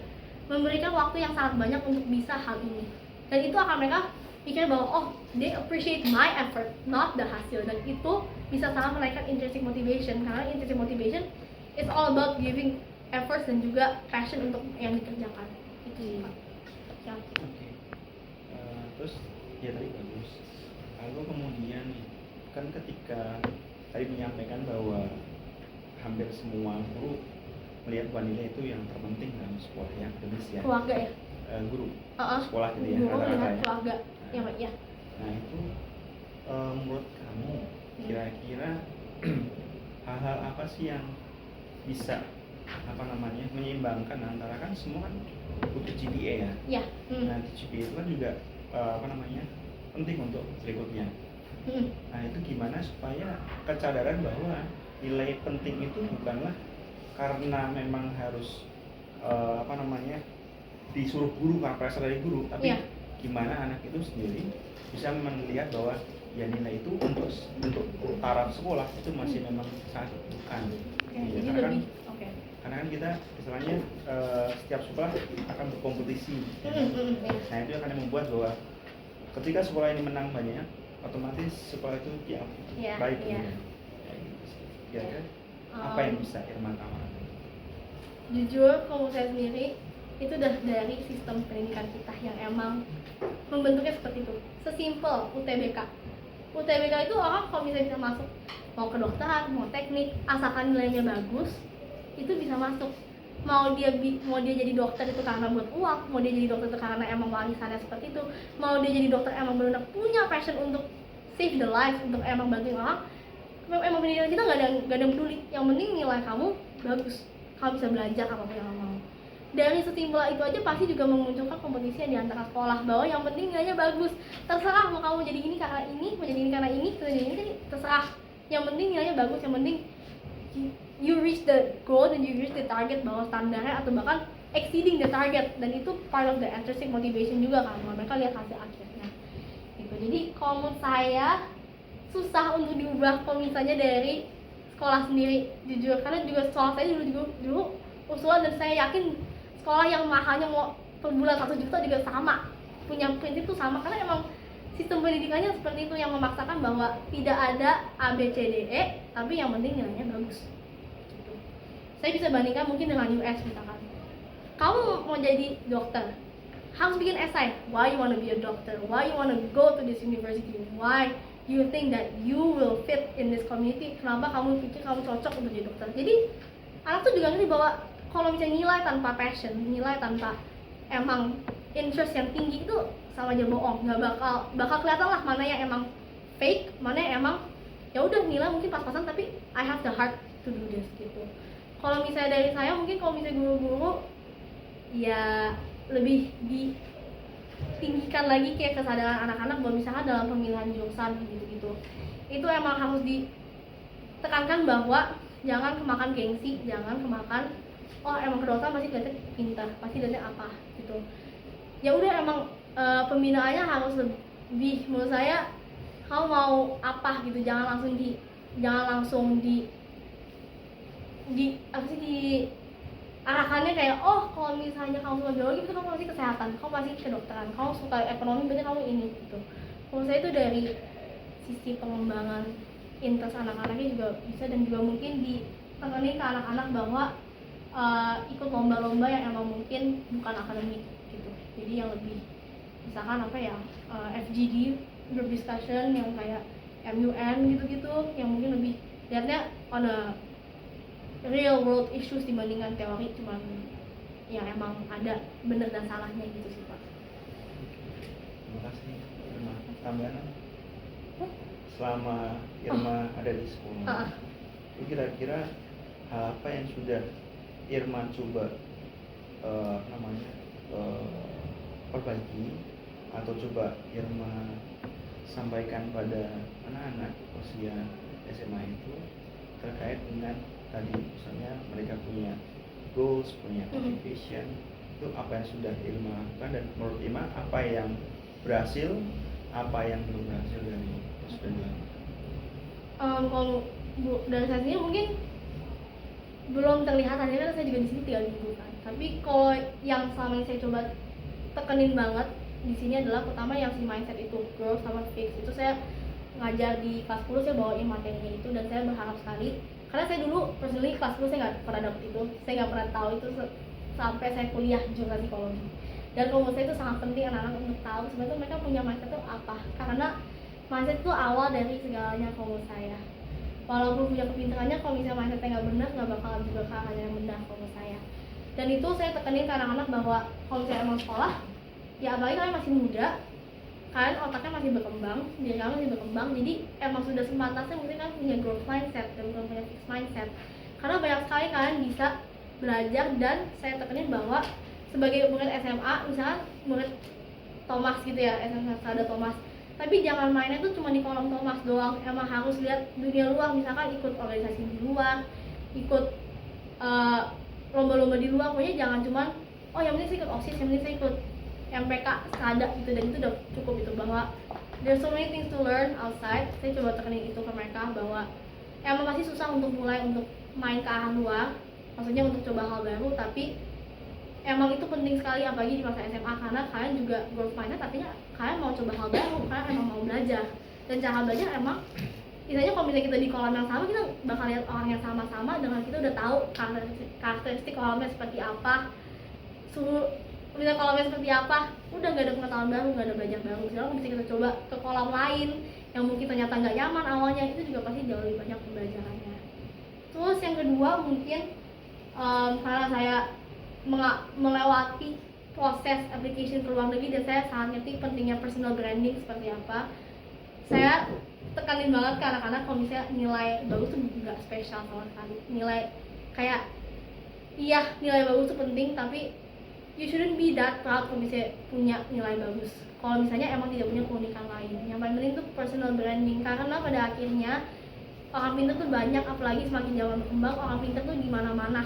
memberikan waktu yang sangat banyak untuk bisa hal ini. Dan itu akan mereka pikir bahwa oh they appreciate my effort, not the hasil. Dan itu bisa sangat menaikkan intrinsic motivation, karena intrinsic motivation is all about giving efforts dan juga passion untuk yang dikerjakan. Itu sih Pak. Ya. Oke. Terus ya tadi bagus. Lalu kemudian nih, kan ketika tadi menyampaikan bahwa hampir semua guru melihat bahwa nilai itu yang terpenting dalam sekolah yang akademis ya. Keluarga ya? Guru. Sekolah gitu ya, guru rata-rata ya. ya. Keluarga. Ya Pak, ya. Nah itu menurut kamu kira-kira hal-hal apa sih yang bisa menyeimbangkan antara, kan semua kan butuh GPA ya. Iya. Nah GPA itu kan juga penting untuk berikutnya. Nah itu gimana supaya kesadaran bahwa nilai penting itu bukanlah karena memang harus disuruh guru, karena pressure dari guru, tapi gimana anak itu sendiri bisa melihat bahwa ya nilai itu untuk taraf sekolah itu masih memang sangat bukan. Ya, karena kan kita istilahnya setiap sekolah akan berkompetisi. Nah itu akan membuat bahwa ketika sekolah ini menang banyak, otomatis sekolah itu baik. Ya kan? Apa yang bisa Irma tawarkan? Jujur, kalau saya sendiri itu udah dari sistem pendidikan kita yang emang membentuknya seperti itu. Sesimpel UTBK. UTBK itu orang kalau misalnya bisa masuk, mau kedokteran, mau teknik, asalkan nilainya bagus, itu bisa masuk. Mau dia jadi dokter itu karena buat uang, mau dia jadi dokter itu karena emang warisannya seperti itu, mau dia jadi dokter emang benar-benar punya passion untuk save the life, untuk emang bantuin orang, emang pendidikan kita nggak ada yang peduli. Yang penting nilai kamu bagus, kamu bisa belajar apapun yang kamu mau. Dari sesimpel itu aja pasti juga memunculkan kompetisi di antara sekolah, bahwa yang penting nilainya bagus. Terserah mau kamu jadi ini karena ini, mau jadi ini karena ini, jadi ini, terserah. Yang penting nilainya bagus, yang penting you reach the goal dan you reach the target bahwa standarnya, atau bahkan exceeding the target. Dan itu part of the intrinsic motivation juga kan, mereka lihat hasil akhirnya gitu. Jadi kalau menurut saya susah untuk diubah kalau misalnya dari sekolah sendiri, jujur, karena juga sekolah saya dulu usulan, dan saya yakin sekolah yang mahalnya mau per bulan 1 juta juga sama, punya prinsip tuh sama, karena emang sistem pendidikannya seperti itu yang memaksakan bahwa tidak ada A, B, C, D, E, tapi yang penting nilainya bagus gitu. Saya bisa bandingkan mungkin dengan US misalkan, kamu mau jadi dokter harus bikin esai, why you wanna be a doctor, why you wanna go to this university, why you think that you will fit in this community, kenapa kamu pikir kamu cocok untuk jadi dokter. Jadi anak tuh juga ngerti bahwa kalau misalnya nilai tanpa passion, nilai tanpa emang interest yang tinggi, itu sama aja bohong. Nggak bakal kelihatan lah mana yang emang fake, mana yang emang ya udah nilai mungkin pas-pasan tapi I have the heart to do this gitu. Kalau misalnya dari saya, mungkin kalau misalnya guru-guru ya lebih ditinggikan lagi kayak kesadaran anak-anak bahwa misalkan dalam pemilihan jurusan gitu-gitu, itu emang harus ditekankan bahwa jangan kemakan gengsi, jangan kemakan oh emang kedokteran pasti dilihatnya pintar, pasti dilihatnya apa gitu. Ya udah emang pembinaannya harus lebih, menurut saya kamu mau apa gitu, jangan langsung arahkannya kayak oh kalau misalnya kamu suka biologi itu kamu pasti kesehatan, kamu pasti kedokteran, kamu suka ekonomi berarti kamu ini gitu. Menurut saya itu dari sisi pengembangan interest anak-anaknya juga bisa, dan juga mungkin ditekenin ke anak-anak bahwa ikut lomba-lomba yang emang mungkin bukan akademik gitu. Jadi yang lebih misalkan FGD, group discussion yang kayak MUN gitu-gitu, yang mungkin lebih lihatnya on a real world issues dibandingkan teori cuman yang emang ada benar dan salahnya gitu sih Pak. Terima kasih Irma. Tambahan selama Irma ada di sekolah, itu kira-kira hal apa yang sudah Irma coba apa namanya perbaiki atau coba Irma sampaikan pada anak-anak usia SMA itu terkait dengan tadi misalnya mereka punya goals, punya motivation, itu apa yang sudah Irma lakukan dan menurut Irma apa yang berhasil, apa yang belum berhasil dari yang sudah dilakukan? Kalau dari saya sendiri mungkin belum terlihat, akhirnya saya juga di sini 3 minggu kan. Tapi kalau yang selama ini saya coba tekenin banget di sini adalah pertama yang si mindset itu growth sama fix. Itu saya ngajar di kelas 10, saya bawain materinya itu dan saya berharap sekali, karena saya dulu personally kelas 10 saya nggak pernah dapet itu, saya nggak pernah tahu itu sampai saya kuliah jurusan psikologi. Dan kalau menurut saya itu sangat penting anak-anak untuk tahu sebenarnya mereka punya mindset itu apa, karena mindset itu awal dari segalanya kalau menurut saya. Walaupun punya kepintarannya, kalau misalnya mindsetnya nggak benar, nggak bakalan juga ke arah yang benar kalau menurut saya. Dan itu saya tekenin ke anak-anak bahwa kalau misalnya emang sekolah, ya apalagi kalian masih muda, kalian otaknya masih berkembang, diri kalian masih berkembang, jadi emang sudah sepantasnya mungkin kan punya growth mindset dan bukan punya fixed mindset. Karena banyak sekali kalian bisa belajar, dan saya tekenin bahwa sebagai murid SMA, misalnya murid Thomas gitu ya, SMA ada Thomas, tapi jangan mainnya tuh cuma di kolom Thomas doang, emang harus lihat dunia luar, misalkan ikut organisasi di luar, ikut lomba-lomba di luar, pokoknya jangan cuma oh yang penting saya ikut OSIS, yang penting saya ikut MPK sekada gitu, dan itu udah cukup itu, bahwa there's so many things to learn outside. Saya coba tekenin itu ke mereka bahwa emang masih susah untuk mulai untuk main ke arah luar, maksudnya untuk coba hal baru, tapi emang itu penting sekali apalagi di masa SMA, karena kalian juga growth mindset, artinya kalian mau coba hal baru, kalian emang mau belajar, dan cara belajar emang misalnya kalau misalnya kita di kolam yang sama, kita bakal lihat orang yang sama-sama dengan kita udah tahu karakteristik kolamnya seperti apa, suhu misalnya kolamnya seperti apa, udah nggak ada pengetahuan baru, nggak ada belajar baru. Sekarang bisa kita coba ke kolam lain yang mungkin ternyata nggak nyaman awalnya, itu juga pasti jauh lebih banyak pembelajarannya. Terus yang kedua mungkin karena saya melewati proses application ke luar negeri dan saya sangat ngerti pentingnya personal branding seperti apa, saya tekanin banget ke anak-anak kalau misalnya nilai bagus tuh nggak spesial sama sekali. Nilai kayak iya nilai bagus tuh penting, tapi you shouldn't be that proud kalau misalnya punya nilai bagus, kalau misalnya emang tidak punya keunikan lain. Yang paling penting tuh personal branding, karena pada akhirnya orang pintar tuh banyak, apalagi semakin zaman berkembang orang pintar tuh di mana-mana.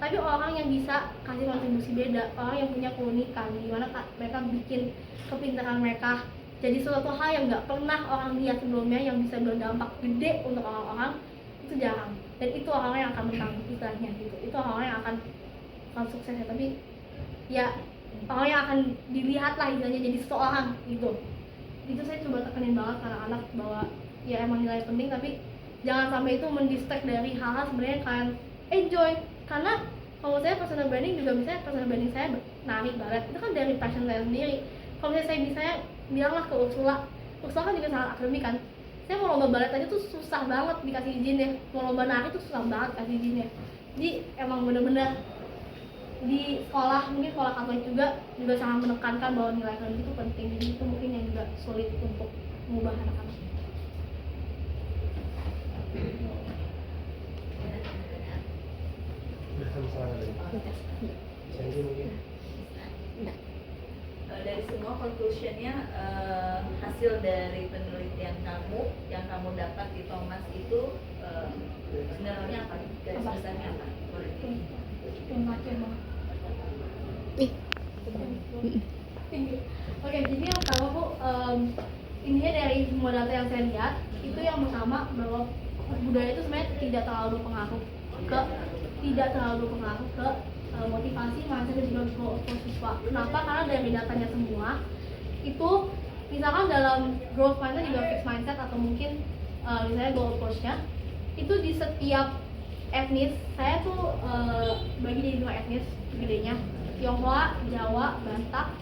Tapi orang yang bisa kasih kontribusi beda, orang yang punya keunikan, gimana mereka bikin kepintaran mereka jadi suatu hal yang nggak pernah orang lihat sebelumnya, yang bisa berdampak gede untuk orang-orang, itu jarang. Dan itu orang yang akan menang istilahnya gitu. Itu orang yang akan sukses ya, tapi ya orang yang akan dilihat lah istilahnya jadi seseorang gitu. Itu saya coba tekenin banget ke anak-anak bahwa ya emang nilai penting, tapi jangan sampai itu mendistract dari hal-hal sebenarnya yang kalian enjoy. Karena kalau saya personal branding juga, misalnya personal branding saya nari balet, itu kan dari passion saya sendiri. Kalau misalnya saya bisa bilanglah ke Ursula kan juga sangat akademik kan, saya mau lomba balet aja tuh susah banget dikasih izin ya, mau lomba nari tuh susah banget kasih izinnya. Jadi emang bener-bener di sekolah, mungkin sekolah Katolik juga sangat menekankan bahwa nilai akademik itu penting. Jadi itu mungkin yang juga sulit untuk mengubah anak-anak. Dari semua conclusionnya, hasil dari penelitian kamu yang kamu dapat di Thomas itu sebenarnya apa? Garis besarnya apa? Oke, jadi yang pertama Bu, intinya dari semua data yang saya lihat itu yang pertama bahwa budaya itu sebenarnya tidak terlalu berpengaruh ke motivasi, mindset dan juga goal siswa. Kenapa? Karena dari datanya semua itu, misalkan dalam growth mindset juga fixed mindset atau mungkin misalnya goal approach-nya itu di setiap etnis, saya tuh bagi jadi 2 etnis gedenya, Tionghoa, Jawa, Batak,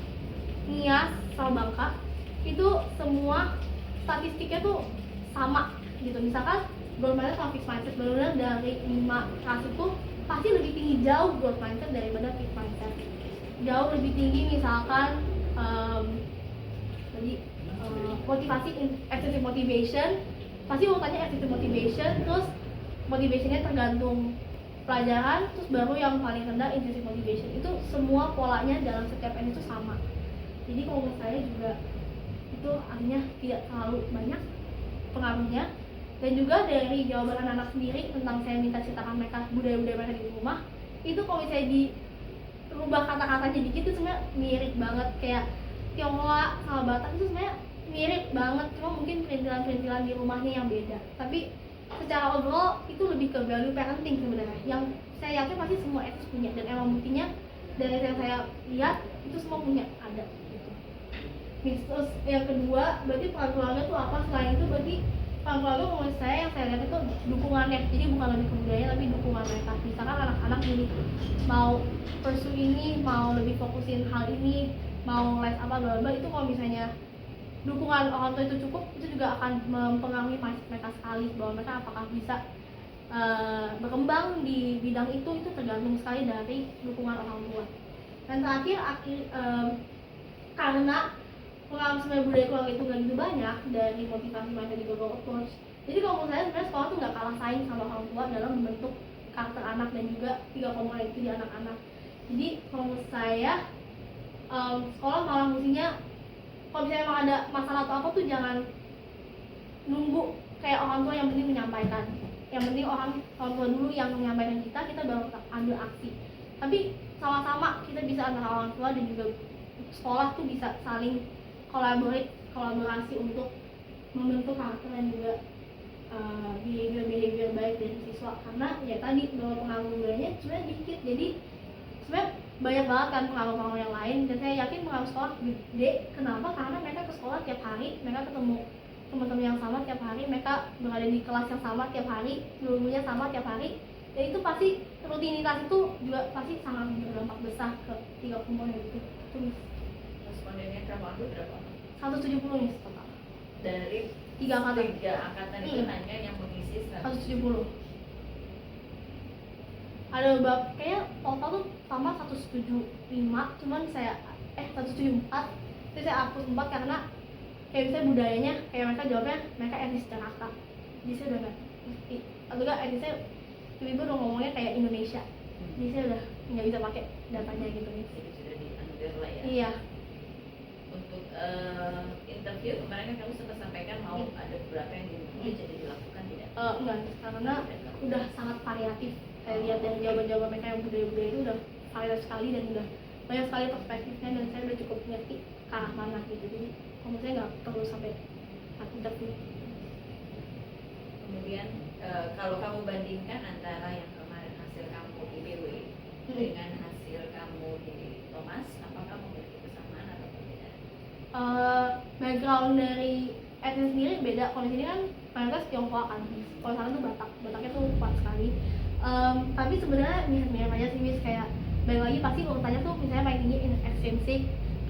Nias, sama Bangka, itu semua statistiknya tuh sama gitu. Misalkan growth mindset sama fixed mindset, benar-benar dari 5 ras itu pasti lebih tinggi jauh growth mindset daripada fixed mindset, jauh lebih tinggi. Misalkan motivasi, excessive motivation, pasti mau tanya excessive motivation, terus motivationnya tergantung pelajaran, terus baru yang paling rendah intrinsic motivation. Itu semua polanya dalam setiap N itu sama. Jadi kalau menurut saya juga itu artinya tidak terlalu banyak pengaruhnya. Dan juga dari jawaban anak-anak sendiri tentang saya minta ceritakan mereka budaya-budaya mereka di rumah, itu kalau misalnya dirubah kata-katanya dikit itu sebenarnya mirip banget, kayak Tionghoa sama Batak itu sebenarnya mirip banget, cuma mungkin perintilan-perintilan di rumahnya yang beda. Tapi secara overall itu lebih ke value parenting sebenarnya, yang saya yakin pasti semua etis punya, dan emang buktinya dari yang saya lihat itu semua punya ada gitu. Terus yang kedua, berarti peran keluarga itu apa? Selain itu berarti peran keluarga menurut saya yang saya lihat itu dukungannya, jadi bukan lebih ke budaya tapi dukungan mereka. Misalkan anak-anak jadi mau pursue ini, mau lebih fokusin hal ini, mau les apa bla bla, itu kalau misalnya dukungan orang tua itu cukup, itu juga akan mempengaruhi mindset mereka sekali, bahwa mereka apakah bisa berkembang di bidang itu tergantung sekali dari dukungan orang tua. Dan terakhir karena pengalaman sebenarnya budaya keluarga itu nggak gitu banyak dari motivasi mereka di Google Approach, jadi kalau menurut saya sebenarnya sekolah tuh nggak kalah saing sama orang tua dalam membentuk karakter anak dan juga 3 komponen itu di anak-anak. Jadi kalau menurut saya sekolah malah mestinya kalau misalnya emang ada masalah atau apa tuh jangan nunggu kayak orang tua, yang penting menyampaikan, yang penting orang tua dulu yang menyampaikan kita baru ambil aksi. Tapi sama-sama kita bisa antara orang tua dan juga sekolah tuh bisa saling kolaborasi untuk membentuk karakter dan juga behavior baik dari siswa. Karena ya tadi bahwa pengaruh budayanya sebenarnya dikit, jadi sebenarnya banyak banget kan pengaruh-pengaruh yang lain, dan saya yakin pengaruh sekolah gede. Kenapa? Karena mereka ke sekolah tiap hari, mereka ketemu teman-teman yang sama tiap hari, mereka berada di kelas yang sama tiap hari, gurunya sama tiap hari, dan itu pasti rutinitas itu juga pasti sangat berdampak besar ke 3 komponen itu. Respondennya kamu ambil berapa? 170 nih total. Dari 3 angkatan. 3 angkatan itu hanya yang mengisi 170. Ada beberapa kayaknya total tuh sama 175, cuman saya 174, jadi saya hapus 4 karena kayak misalnya budayanya kayak mereka jawabnya mereka etnis Jakarta, jadi saya udah nggak ngerti, atau enggak etnisnya tiba-tiba udah ngomongnya kayak Indonesia, jadi saya udah nggak bisa pakai datanya gitu nih. Jadi sudah di-under lah ya. Iya. Untuk interview kemarin kan kamu sempat sampaikan mau ada beberapa yang jadi dilakukan tidak? Enggak, karena udah sangat variatif. Saya lihat dari jawaban-jawaban mereka yang budaya-budaya itu udah variatif sekali dan udah banyak sekali perspektifnya, dan saya udah cukup ngerti ke arah mana gitu. Jadi kalau saya nggak perlu sampai interview. Kemudian kalau kamu bandingkan antara yang kemarin hasil kamu di BW dengan hasil kamu di Thomas, apakah memiliki kesamaan atau perbedaan? Background dari etnis sendiri beda. Kalau di sini kan mayoritas Tionghoa kan, kalau sana tuh Bataknya tuh kuat sekali. Tapi sebenarnya mirip-mirip aja sih, kayak balik lagi pasti urutannya tuh misalnya paling tinggi extrinsic,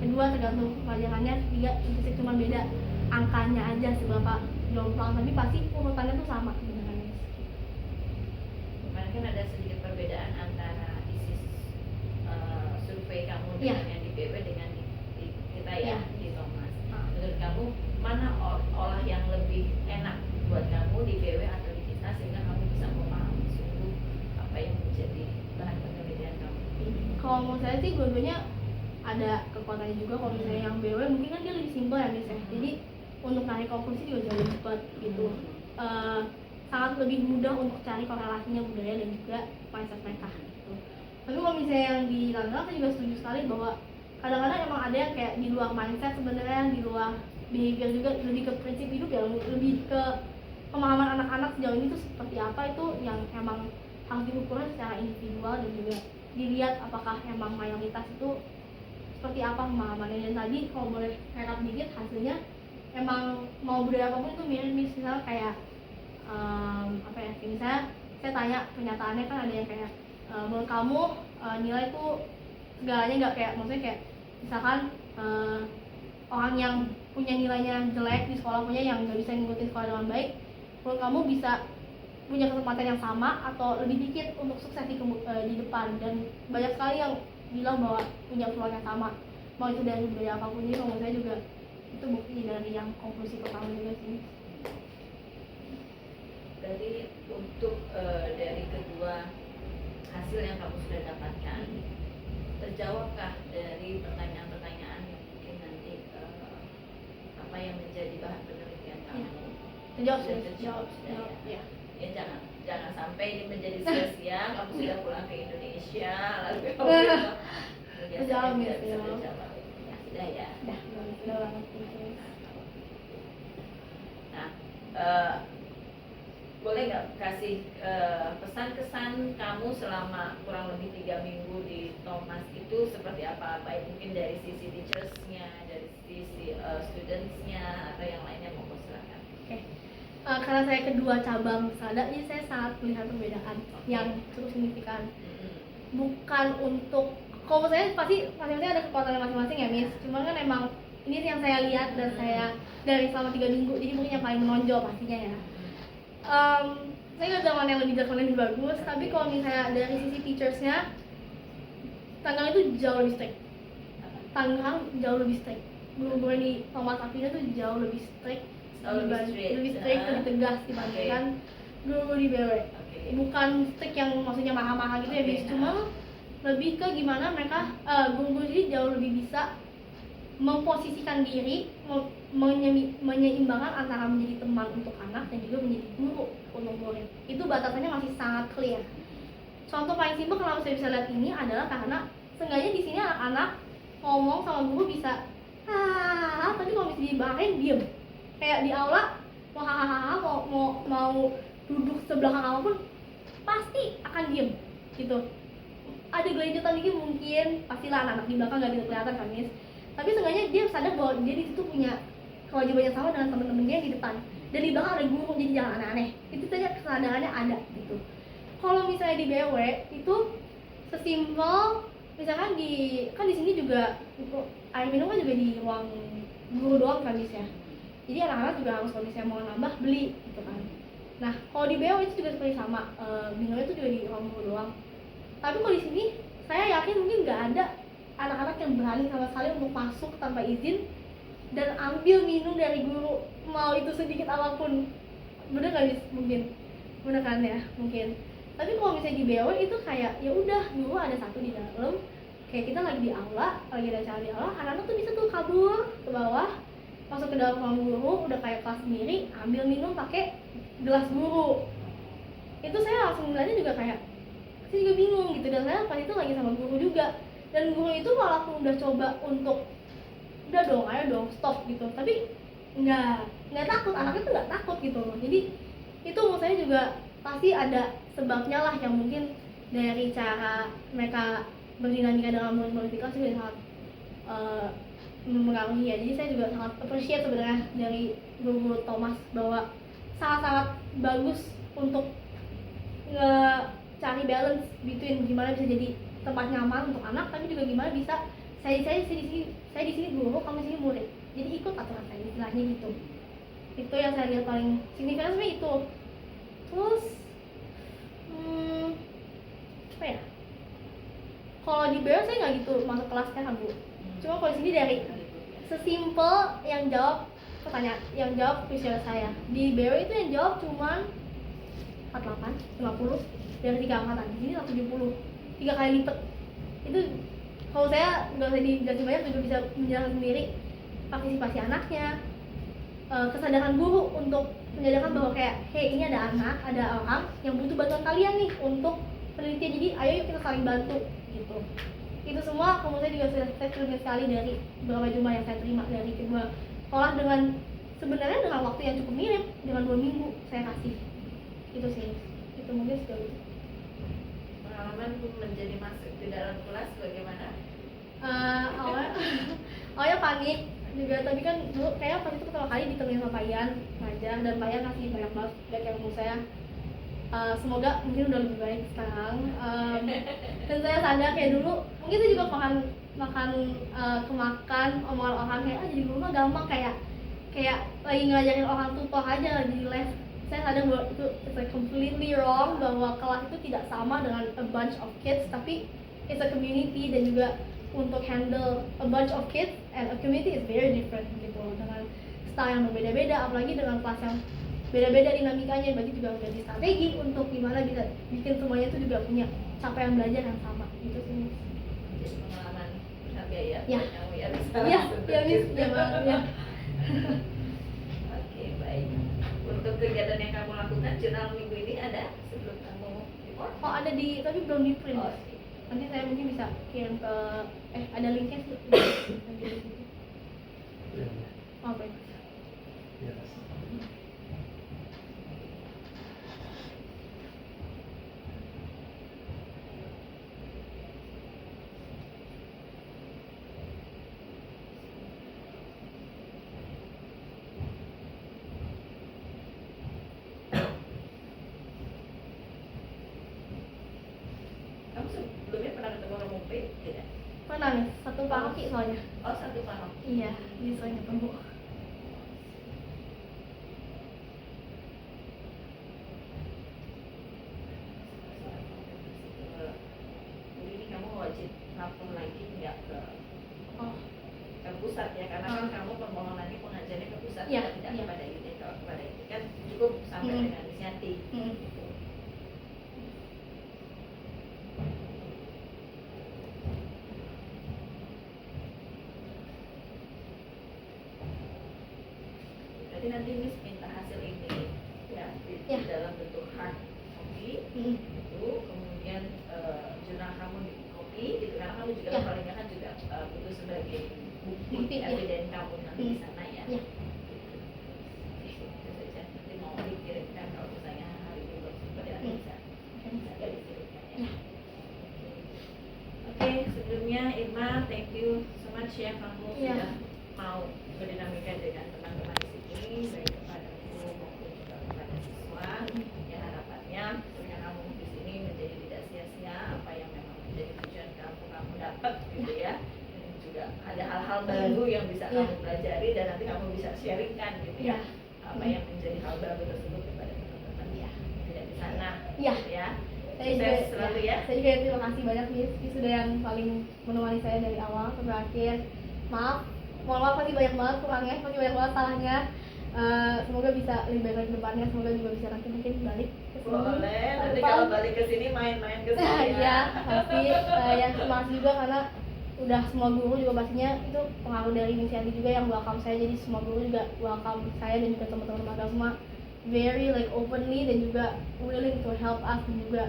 kedua tergantung pelajarannya, 3 intrinsic, cuma beda angkanya aja seberapa jomplang, tapi pasti urutannya tuh sama sebenarnya. Kemarin kan ada sedikit perbedaan antara isi survei kamu dengan yang di BW dengan di kita ya, di Thomas. Menurut kamu mana olah yang lebih enak buat kamu di BW atau di kita, sehingga kamu bisa memahami sungguh apa yang menjadi bahan penelitian kamu? Kalau menurut saya sih dua-duanya ada kekuatannya juga. Kalau misalnya yang BW mungkin kan dia lebih simpel ya misalnya, jadi untuk narik konklusi juga jauh lebih cepat gitu. Sangat lebih mudah untuk cari korelasinya budaya dan juga mindset mereka gitu. Tapi kalau misalnya yang di Tangerang, saya juga setuju sekali bahwa kadang-kadang emang ada yang kayak di luar mindset sebenarnya, di luar behavior juga, lebih ke prinsip hidup ya, lebih ke pemahaman anak-anak sejauh ini tuh seperti apa, itu yang emang harus diukurnya secara individual dan juga dilihat apakah emang mayoritas itu seperti apa pemahamannya. Dan tadi kalau boleh rekap dikit hasilnya, emang mau budaya apapun itu mirip, misalnya kayak apa ya, misalnya saya tanya pernyataannya kan ada yang kayak menurut kamu nilai itu segalanya nggak, kayak maksudnya kayak misalkan orang yang punya nilainya jelek di sekolah, punya yang nggak bisa ngikutin sekolah dengan baik, menurut kamu bisa punya kesempatan yang sama atau lebih dikit untuk sukses di depan. Dan banyak sekali yang bilang bahwa punya peluang yang sama, mau itu dari budaya apapun. Jadi menurut saya juga itu bukti dari yang konklusi pertama juga sih. Dari untuk dari kedua hasil yang kamu sudah dapatkan? Terjawabkah dari pertanyaan-pertanyaan yang mungkin nanti apa yang menjadi bahan penelitian kamu? Terjawab, Sudah terjawab, sudah ya. ya. Ya jangan sampai ini menjadi sia-sia kamu sudah pulang ke Indonesia lalu kamu bilang Terjawab, tidak bisa ya. terjawab. Ya sudah ya. Sudah banget. Nah, boleh nggak kasih pesan-kesan kamu selama kurang lebih 3 minggu di Thomas itu seperti apa? Baik mungkin dari sisi teachers-nya, dari sisi students-nya, atau yang lainnya, mau silakan. Oke. Karena saya kedua cabang SADA, jadi saya sangat melihat perbedaan yang cukup signifikan. Bukan untuk, kalau saya pasti masing-masing ada kekuatannya masing-masing ya Miss. Cuman kan emang ini yang saya lihat dan saya dari selama 3 minggu, jadi mungkin yang paling menonjol pastinya ya. Saya nggak tahu mana yang lebih jelek, mana yang lebih bagus. Tapi kalau misalnya dari sisi teachersnya, Tangerang itu jauh lebih strict. Tangerang jauh lebih strict. Guru-guru di Thomas Apina tuh jauh lebih strict. Lebih strict, lebih tegas dibandingkan guru di BW. Bukan strict yang maksudnya marah-marah gitu ya, Bis. Cuma lebih ke gimana mereka guru-guru ini jauh lebih bisa memposisikan diri, menyeimbangkan antara menjadi teman untuk anak dan juga menjadi guru untuk murid. Itu batasannya masih sangat clear. Contoh paling simpel kenapa saya bisa lihat ini adalah karena seenggaknya di sini anak-anak ngomong sama guru bisa tapi kalau misalnya dimarahin diem. Kayak di aula mau hahaha mau duduk sebelah apapun pasti akan diem gitu. Ada gelanjutan dikit mungkin, pastilah anak-anak di belakang nggak bisa kelihatan kan Miss. Tapi seenggaknya dia sadar bahwa dia di situ punya kewajiban yang sama dengan teman-teman dia di depan. Dan di belakang ada guru, jadi jangan aneh-aneh. Itu saja kesadarannya ada gitu. Kalau misalnya di BW itu sesimpel misalkan kan di sini juga air minum kan juga di ruang guru doang kan Miss ya. Jadi anak-anak juga harus kalau misalnya mau nambah beli gitu kan. Nah kalau di BW itu juga seperti sama, minumnya itu juga di ruang guru doang. Tapi kalau di sini saya yakin mungkin nggak ada anak-anak yang berani sama sekali untuk masuk tanpa izin dan ambil minum dari guru, mau itu sedikit apapun. Bener nggak Miss? Mungkin bener kan ya mungkin. Tapi kalau misalnya di BW itu kayak ya udah guru ada satu di dalam, kayak kita lagi di aula, lagi ada acara di aula, anak-anak tuh bisa tuh kabur ke bawah, masuk ke dalam ruang guru, udah kayak kelas sendiri, ambil minum pakai gelas guru. Itu saya langsung melihatnya juga kayak saya juga bingung gitu, dan saya pas itu lagi sama guru juga, dan guru itu walaupun udah coba untuk udah dong, ayo dong stop gitu, tapi nggak takut, anaknya tuh nggak takut gitu loh. Jadi itu menurut saya juga pasti ada sebabnya lah, yang mungkin dari cara mereka berdinamika dalam murid-murid kelas juga sangat mempengaruhi ya. Jadi saya juga sangat appreciate sebenarnya dari guru Thomas bahwa sangat-sangat bagus untuk cari balance between gimana bisa jadi tempat nyaman untuk anak, tapi juga gimana bisa saya di sini guru, kamu di sini murid, jadi ikut aturan saya istilahnya gitu. Itu yang saya lihat paling signifikan sebenarnya itu. Terus apa ya, kalau di BEO saya nggak gitu masuk kelas kan Bu, cuma kalau di sini dari sesimpel yang jawab pertanyaan, yang jawab kuesioner saya di BEO itu yang jawab cuman 48, 50 dari 3 angkatan, di sini 170, 3 kali lipat. Itu kalau saya nggak usah dijelasin banyak juga bisa menjelaskan sendiri. Partisipasi anaknya, kesadaran guru untuk menyadarkan bahwa kayak, hey ini ada anak, ada orang yang butuh bantuan kalian nih untuk penelitian, jadi ayo yuk kita saling bantu gitu. Itu semua kemudian juga saya terima sekali dari beberapa jumlah yang saya terima dari kedua sekolah, dengan sebenarnya dengan waktu yang cukup mirip, dengan 2 minggu saya kasih. Itu sih, itu mungkin sejauh itu. Pengalaman menjadi masuk di dalam kelas bagaimana? Awalnya panik juga, tapi kan dulu kayak pas itu pertama kali ditemenin sama Pak Ian ngajar, dan Pak Ian ngasih banyak banget feedback yang menurut saya semoga mungkin udah lebih baik sekarang. Dan saya sadar kayak dulu mungkin saya juga kemakan omongan orang kayak jadi guru mah gampang, kayak lagi ngajarin orang tutor aja di les. Saya sadar bahwa itu it's completely wrong, bahwa kelas itu tidak sama dengan a bunch of kids, tapi it's a community, dan juga untuk handle a bunch of kids and a community is very different gitu loh, dengan style yang berbeda-beda, apalagi dengan kelas yang beda-beda dinamikanya, berarti juga ganti strategi untuk gimana bisa bikin semuanya itu juga punya capaian belajar yang sama gitu sih. Jadi pengalaman berharga ya, Ya. buat kamu ya bisa Iya, langsung iya Miss, terjun. iya banget ya. Oke, baik. Untuk kegiatan yang kamu lakukan jurnal minggu ini ada sebelum kamu report? Oh ada di, tapi belum di print. Oh, oke. Nanti saya mungkin bisa kirim ke, ada linknya sih. Nanti di situ. Oh baik. Kamu sebelumnya pernah ketemu Romo P? Tidak? Mana nih? Satu paroki soalnya. Oh, satu paham. Iya, bisa ketemu. Jadi ini kamu wajib lapor lagi nggak Oh, ke pusat ya, karena kan kamu permohonannya pengajarnya ke pusat, Iya, tidak iya. kepada unit. Kalau kepada unit kan cukup sampai Hmm. dengan inisiatif. hmm. Gitu. Berarti nanti Miss minta hasil ini ya di Ya. dalam bentuk hard copy Hmm. itu, kemudian jurnal kamu di copy gitu, karena kamu juga Ya. paling kan juga butuh sebagai bukti Bukti, ya. eviden kamu nanti di Hmm. sana ya. Ya. Itu saja. Nanti mau dikirimkan kalau misalnya hari ini belum sempat ya nanti Hmm. bisa Oke. bisa dikirimkan ya. Ya. Oke, sebelumnya Irma, thank you so much ya kamu Ya. sudah mau berdinamika dengan teman-teman di sini, baik kepada guru maupun juga kepada siswa. Ya harapannya ketika kamu di sini menjadi tidak sia-sia apa yang memang menjadi tujuan kamu dapat gitu ya. Dan juga ada hal-hal baru yang bisa Ya. kamu pelajari dan nanti kamu bisa sharingkan gitu ya. Ya. Apa yang menjadi hal baru tersebut kepada teman-teman Ya. yang tidak di sana. Ya. Gitu ya. Saya juga, Sukses selalu ya. saya juga terima kasih banyak Miss, Miss sudah yang paling menemani saya dari awal sampai akhir. Mohon maaf masih banyak banget kurangnya, masih banyak banget salahnya. Semoga bisa lebih baik lagi ke depannya, semoga juga bisa nanti mungkin balik ke sini. Boleh, nanti Depan. kalau balik ke sini main-main ke sini Iya, pasti yang terima kasih juga karena udah semua guru juga pastinya itu pengaruh dari Miss Yanti juga yang welcome saya, jadi semua guru juga welcome saya dan juga teman-teman magang semua very like openly dan juga willing to help us, dan juga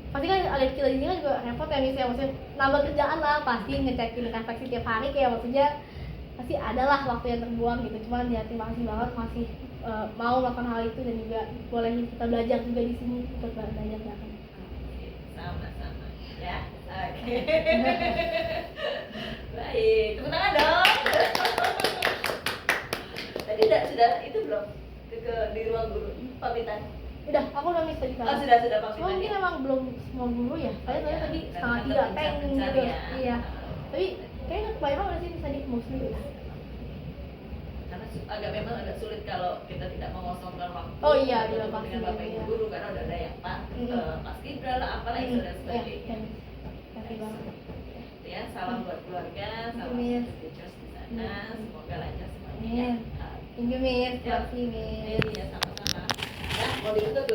pasti kan ada kita di sini kan juga repot ya Miss ya, maksudnya nambah kerjaan lah, pasti ngecekin refleksi tiap hari kayak maksudnya pasti adalah waktu yang terbuang gitu, cuman ya terima kasih banget masih mau melakukan hal itu dan juga bolehin kita belajar juga di sini untuk belajar bareng. Oke, sama-sama ya. Oke. Baik, tepuk tangan dong. Tadi sudah itu belum ke di ruang guru pamitan. Udah, aku udah Miss tadi kan. Oh, sudah pamitan. Cuma mungkin ya? emang belum semua guru ya. Saya Ya, tadi karena setengah tiga, kita peng pencari gitu. ya. Iya. Tapi kayaknya kebanyakan udah sih tadi mostly ya. Karena memang agak sulit kalau kita tidak mengosongkan waktu. Oh iya, bertemu iya, pasti, dengan bapak ibu iya. guru karena udah ada yang Pak Mas Gibra lah, apalah itu dan sebagainya. Kasih banget. Ya, salam buat keluarga, salam Amin. buat teachers di sana, semoga lancar semuanya. Amin. Ya. Thank you Miss, terima kasih Ini Miss. ya sama-sama. Ya, mau ditutup.